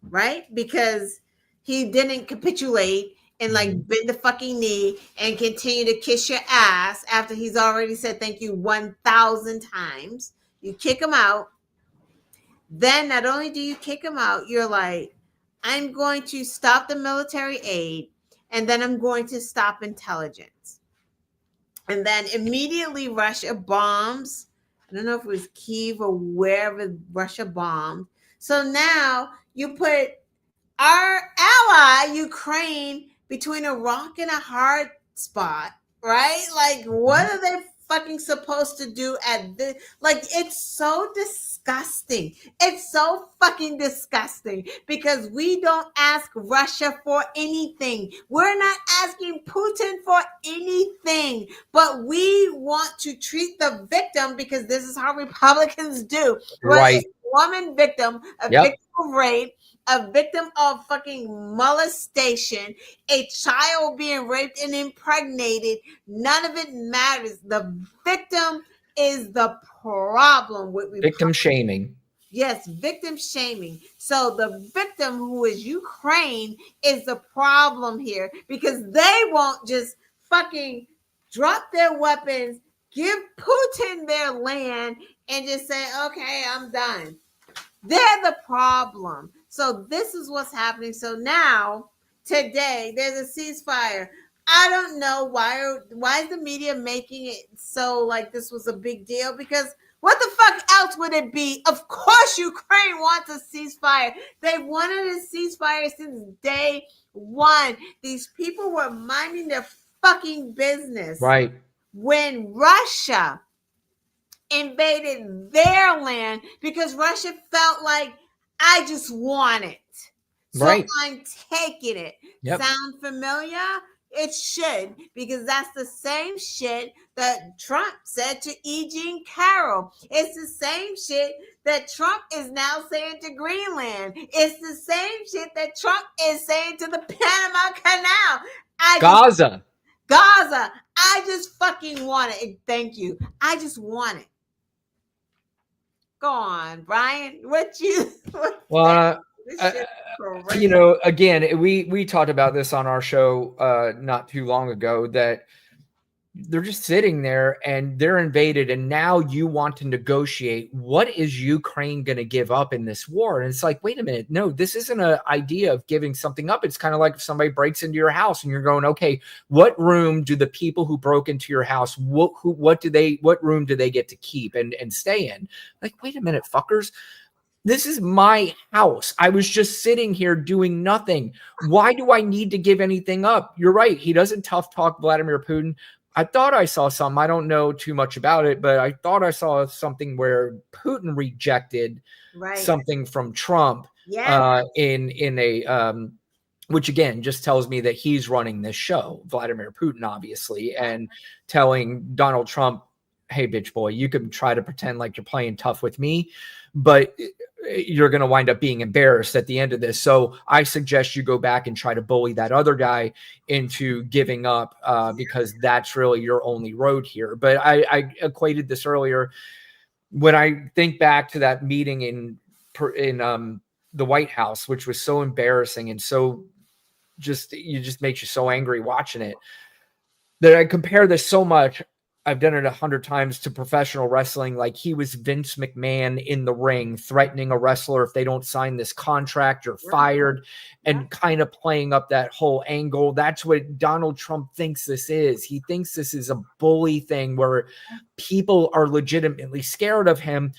right? Because he didn't capitulate and like bend the fucking knee and continue to kiss your ass after he's already said thank you 1,000 times. You kick him out. Then not only do you kick him out, you're like, I'm going to stop the military aid, and then I'm going to stop intelligence. And then immediately Russia bombs. I don't know if it was Kyiv or wherever Russia bombed. So now you put our ally, Ukraine, between a rock and a hard spot, right? Like, what are they fucking supposed to do at this? Like, it's so disgusting. It's so fucking disgusting because we don't ask Russia for anything. We're not asking Putin for anything, but we want to treat the victim because this is how Republicans do. Right. Woman victim, a victim of rape, a victim of fucking molestation, a child being raped and impregnated. None of it matters. The victim is the problem with victim shaming. Yes, victim shaming. So the victim, who is Ukraine, is the problem here because they won't just fucking drop their weapons, give Putin their land, and just say, okay, I'm done. They're the problem. So this is what's happening. So now, today, there's a ceasefire. I don't know why is the media making it so like this was a big deal, because what the fuck else would it be? Of course, Ukraine wants a ceasefire. They wanted a ceasefire since day one. These people were minding their fucking business. Right. When Russia invaded their land because Russia felt like, I just want it. So I'm taking it. Yep. Sound familiar? It should, because that's the same shit that Trump said to E. Jean Carroll. It's the same shit that Trump is now saying to Greenland. It's the same shit that Trump is saying to the Panama Canal. Gaza. I just fucking want it. Thank you. I just want it. Go on, Brian. Again, we talked about this on our show not too long ago, that they're just sitting there and they're invaded, and now you want to negotiate. What is Ukraine going to give up in this war? And it's like, wait a minute, no, this isn't an idea of giving something up. It's kind of like if somebody breaks into your house and you're going, okay, what room do the people who broke into your house, what room do they get to keep and stay in? Like, wait a minute, fuckers. This is my house. I was just sitting here doing nothing. Why do I need to give anything up? You're right. He doesn't tough talk Vladimir Putin. I thought I saw something. I don't know too much about it, but I thought I saw something where Putin rejected something from Trump in a which again just tells me that he's running this show, Vladimir Putin, obviously, and telling Donald Trump, hey, bitch boy, you can try to pretend like you're playing tough with me, but you're going to wind up being embarrassed at the end of this. So I suggest you go back and try to bully that other guy into giving up because that's really your only road here. But I equated this earlier. when I think back to that meeting in the White House, which was so embarrassing and so just makes you so angry watching it, that I compare this so much. I've done it 100 times to professional wrestling. Like, he was Vince McMahon in the ring, threatening a wrestler, if they don't sign this contract, you're fired, and kind of playing up that whole angle. That's what Donald Trump thinks this is. He thinks this is a bully thing where people are legitimately scared of him.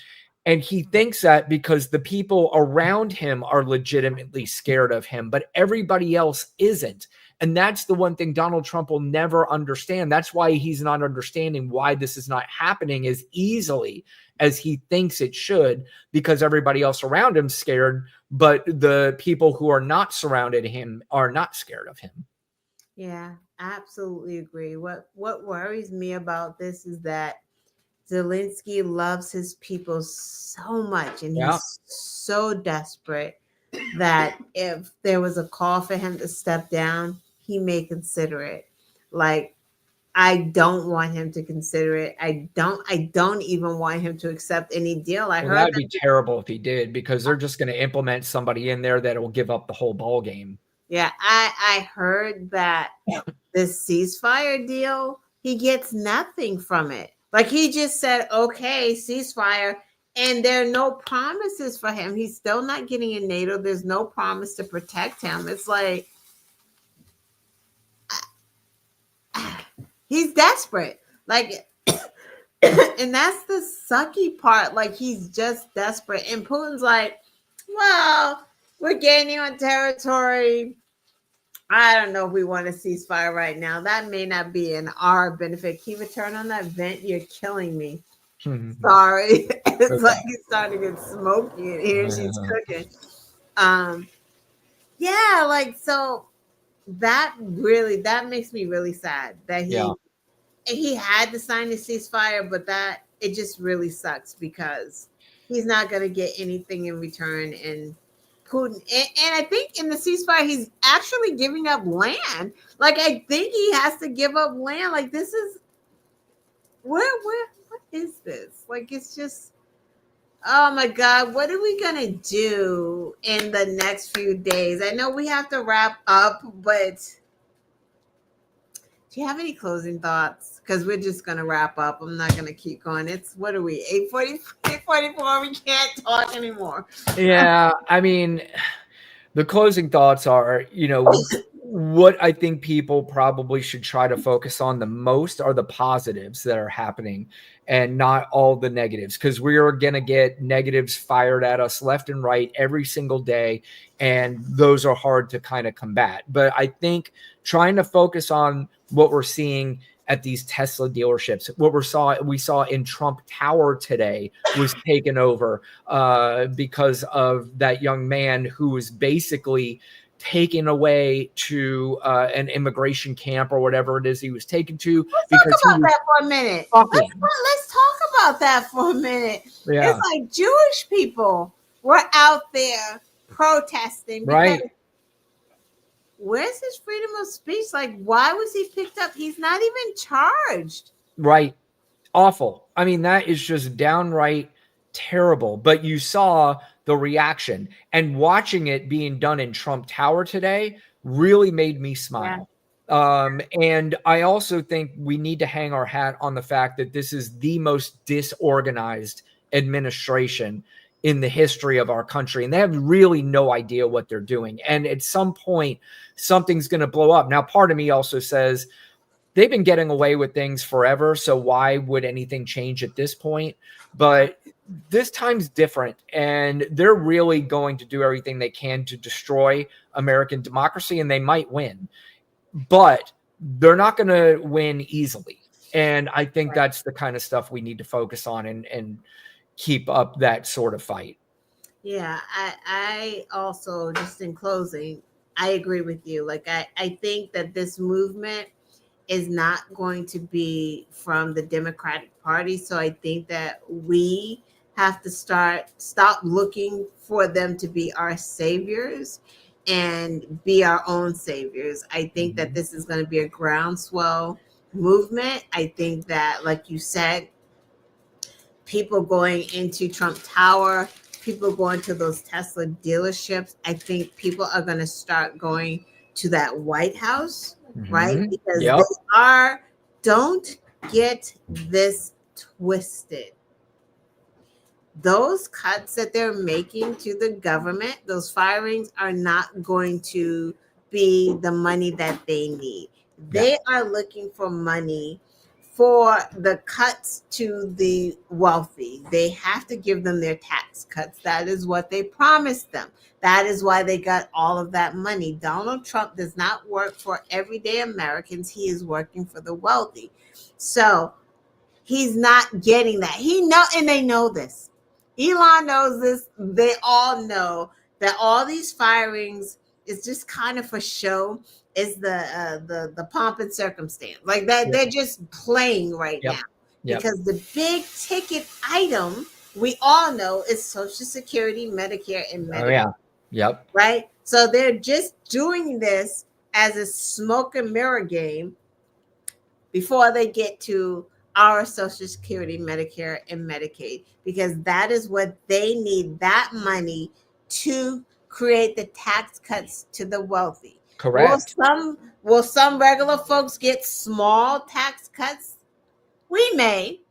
And he thinks that because the people around him are legitimately scared of him, but everybody else isn't. And that's the one thing Donald Trump will never understand. That's why he's not understanding why this is not happening as easily as he thinks it should, because everybody else around him's scared, but the people who are not surrounded him are not scared of him. Yeah, absolutely agree. What worries me about this is that Zelensky loves his people so much, and he's so desperate that if there was a call for him to step down, he may consider it. Like, I don't want him to consider it. I don't even want him to accept any deal. I heard that'd be terrible if he did, because they're just going to implement somebody in there that will give up the whole ball game. Yeah, I heard that this ceasefire deal, he gets nothing from it. Like, he just said, okay, ceasefire, and there are no promises for him. He's still not getting in NATO. There's no promise to protect him. It's like, he's desperate. Like, and that's the sucky part. Like, he's just desperate. And Putin's like, well, we're gaining on territory. I don't know if we want a ceasefire right now. That may not be in our benefit. Kiva, turn on that vent. You're killing me. Sorry. It's like it's starting to get smoky in here. She's cooking. Yeah, like, so that makes me really sad that he had to sign the ceasefire, but that it just really sucks because he's not going to get anything in return. And Putin, and I think in the ceasefire, he's actually giving up land. Like, I think he has to give up land. Like, this is what is this? Like, it's just, oh my God, what are we gonna do in the next few days? I know we have to wrap up, but do you have any closing thoughts? Because we're just gonna wrap up. I'm not gonna keep going. It's, what are we, 8:44? We can't talk anymore. Yeah, I mean, the closing thoughts are, what I think people probably should try to focus on the most are the positives that are happening and not all the negatives, because we are going to get negatives fired at us left and right every single day, and those are hard to kind of combat. But I think trying to focus on what we're seeing at these Tesla dealerships, what we saw in Trump Tower today was taken over because of that young man who was basically taken away to an immigration camp or whatever it is he was taken to. Let's talk about that for a minute. Let's talk about that for a minute. Yeah. It's like Jewish people were out there protesting. Right. Where's his freedom of speech? Like, why was he picked up? He's not even charged. Right. Awful. I mean, that is just downright terrible. But you saw the reaction, and watching it being done in Trump Tower today really made me smile. Yeah. And I also think we need to hang our hat on the fact that this is the most disorganized administration in the history of our country, and they have really no idea what they're doing. And at some point, something's going to blow up. Now, part of me also says they've been getting away with things forever, so why would anything change at this point? But this time's different, and they're really going to do everything they can to destroy American democracy, and they might win. But they're not going to win easily. And I think that's the kind of stuff we need to focus on and keep up that sort of fight. Yeah, I also, just in closing, I agree with you. Like, I think that this movement is not going to be from the Democratic Party. So I think that we have to stop looking for them to be our saviors and be our own saviors. I think that this is going to be a groundswell movement. I think that, like you said, people going into Trump Tower, people going to those Tesla dealerships. I think people are going to start going to that White House, right? Because they are, don't get this twisted. Those cuts that they're making to the government, those firings are not going to be the money that they need. They are looking for money for the cuts to the wealthy. They have to give them their tax cuts. That is what they promised them. That is why they got all of that money. Donald Trump does not work for everyday Americans. He is working for the wealthy. So he's not getting that. And they know this. Elon knows this. They all know that all these firings is just kind of for show. Is the pomp and circumstance like that? They're just playing right now because the big ticket item we all know is Social Security, Medicare, and Medicaid. Right. So they're just doing this as a smoke and mirror game before they get to our Social Security, Medicare, and Medicaid, because that is what they need, that money to create the tax cuts to the wealthy. Correct. Will some regular folks get small tax cuts? We may.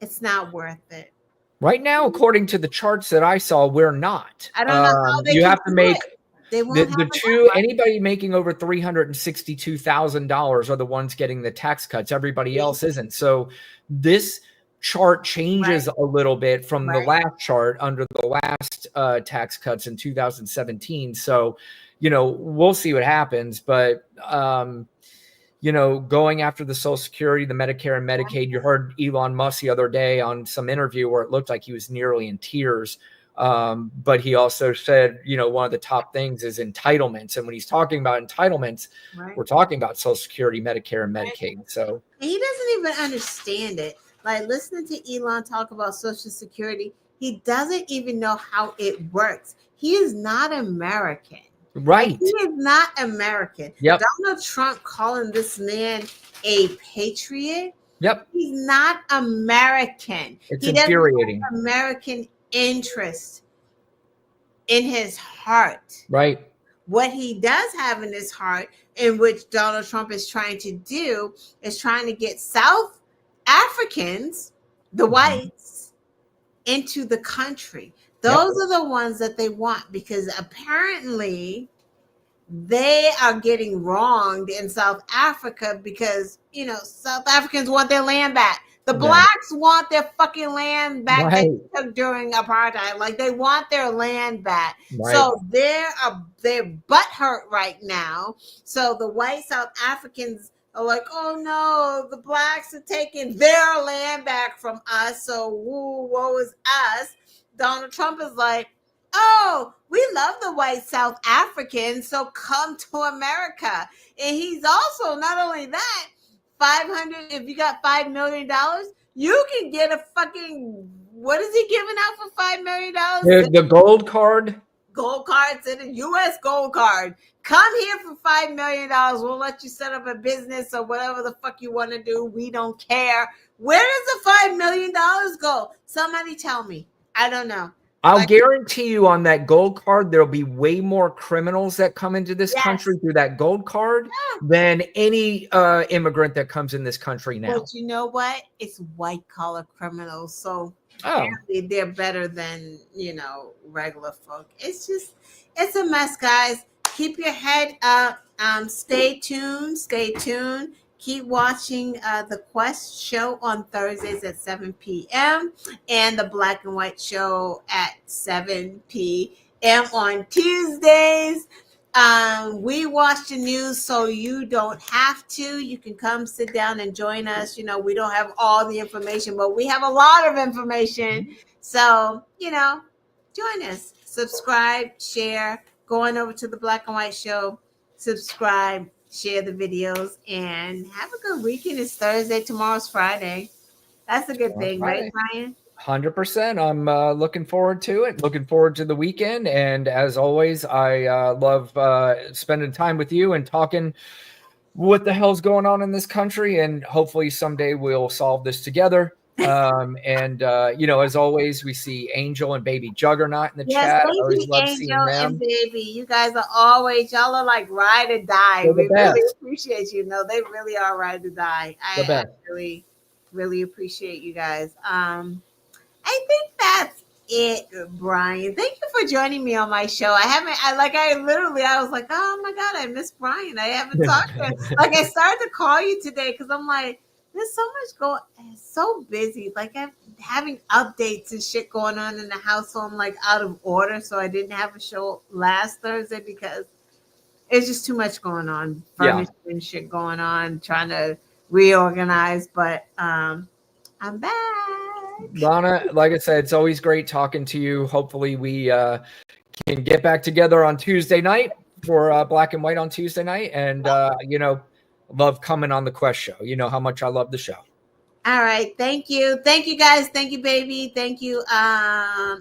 It's not worth it. Right now, according to the charts that I saw, we're not. I don't know how they you can have to do make it. They won't the two, anybody making over $362,000 are the ones getting the tax cuts. Everybody else isn't. So this chart changes a little bit from the last chart under the last tax cuts in 2017. So, we'll see what happens. But, going after the Social Security, the Medicare and Medicaid, you heard Elon Musk the other day on some interview where it looked like he was nearly in tears. But he also said, one of the top things is entitlements. And when he's talking about entitlements, we're talking about Social Security, Medicare, and Medicaid. So he doesn't even understand it. Like listening to Elon talk about Social Security, he doesn't even know how it works. He is not American. Right. Like, he is not American. Donald Trump calling this man a patriot. He's not American. It's infuriating. Doesn't have American interest in his heart. Right. What he does have in his heart, in which Donald Trump is trying to do, is trying to get South Africans, the whites, into the country. Those are the ones that they want, because apparently they are getting wronged in South Africa because, South Africans want their land back. The blacks want their fucking land back that they took during apartheid. Like, they want their land back. So they're butthurt right now. So the white South Africans are like, oh no, the blacks are taking their land back from us. So woe is us. Donald Trump is like, oh, we love the white South Africans, so come to America. And he's also, not only that, 500, if you got $5 million, you can get a fucking, what is he giving out for $5 million? The gold card. Gold cards and a U.S. gold card. Come here for $5 million. We'll let you set up a business or whatever the fuck you want to do. We don't care. Where does the $5 million go? Somebody tell me. I don't know. I'll guarantee you on that gold card, there'll be way more criminals that come into this country through that gold card than any immigrant that comes in this country now. But you know what? It's white collar criminals. So apparently they're better than, regular folk. It's a mess, guys. Keep your head up. Stay tuned. Keep watching the Quest show on Thursdays at 7 p.m. and the Black and White show at 7 p.m. on Tuesdays. We watch the news so you don't have to. You can come sit down and join us. We don't have all the information, but we have a lot of information. So, join us. Subscribe, share, go on over to the Black and White show, subscribe, share the videos, and have a good weekend. It's Thursday. Tomorrow's Friday. That's a good thing, right, Brian? 100%. I'm looking forward to it. Looking forward to the weekend. And as always, I love spending time with you and talking what the hell's going on in this country. And hopefully someday we'll solve this together. As always, we see Angel and Baby Juggernaut in the Yes, chat. thank Always you, love Angel seeing them. and Baby. You guys are always, y'all are like ride or die. They're the We really best. appreciate you. No, they really are ride or die. The I best. really, really appreciate you guys. I think that's it, Brian. Thank you for joining me on my show. I was like, oh my God, I miss Brian. I haven't talked to him. Like, I started to call you today because I'm like, there's so much going, it's so busy. Like, I'm having updates and shit going on in the house, so I'm like out of order. So I didn't have a show last Thursday because it's just too much going on, furnishing and shit going on, trying to reorganize. But I'm back. Lana, like I said, it's always great talking to you. Hopefully we can get back together on Tuesday night for Black and White on Tuesday night. And, love coming on the Quest show. You know how much I love the show. All right. Thank you. Thank you, guys. Thank you, Baby. Thank you,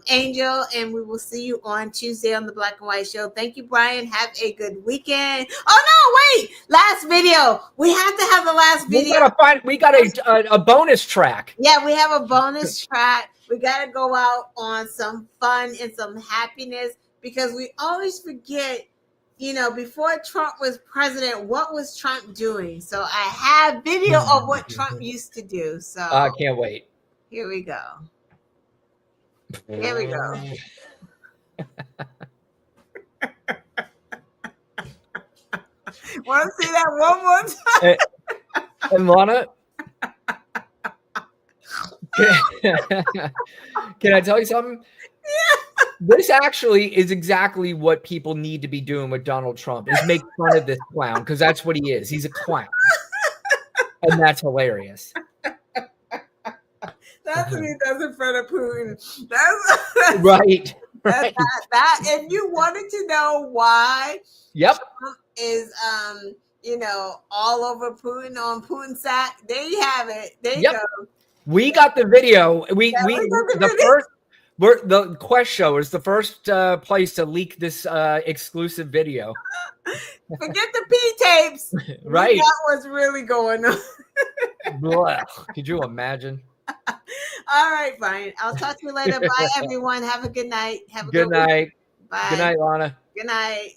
Angel. And we will see you on Tuesday on the Black and White show. Thank you, Brian. Have a good weekend. Oh, no, wait. Last video. We have to have the last video. We got a bonus track. Yeah, we have a bonus track. We got to go out on some fun and some happiness because we always forget, before Trump was president, what was Trump doing? So I have video of what Trump used to do. So I can't wait. Here we go. Here we go. Want to see that one more time? And Lana, can I tell you something? Yeah. This actually is exactly what people need to be doing with Donald Trump, is make fun of this clown, because that's what he is. He's a clown. And that's hilarious. That's what he does in front of Putin. That's right. That and you wanted to know why Trump is all over Putin on Putin's side. There you have it. There you go. We got the video. The Quest show is the first place to leak this exclusive video. Forget the P-tapes. Right. That was really going on. Could you imagine? All right, Brian. I'll talk to you later. Bye, everyone. Have a good night. Have a good night. Bye. Good night, Lana. Good night.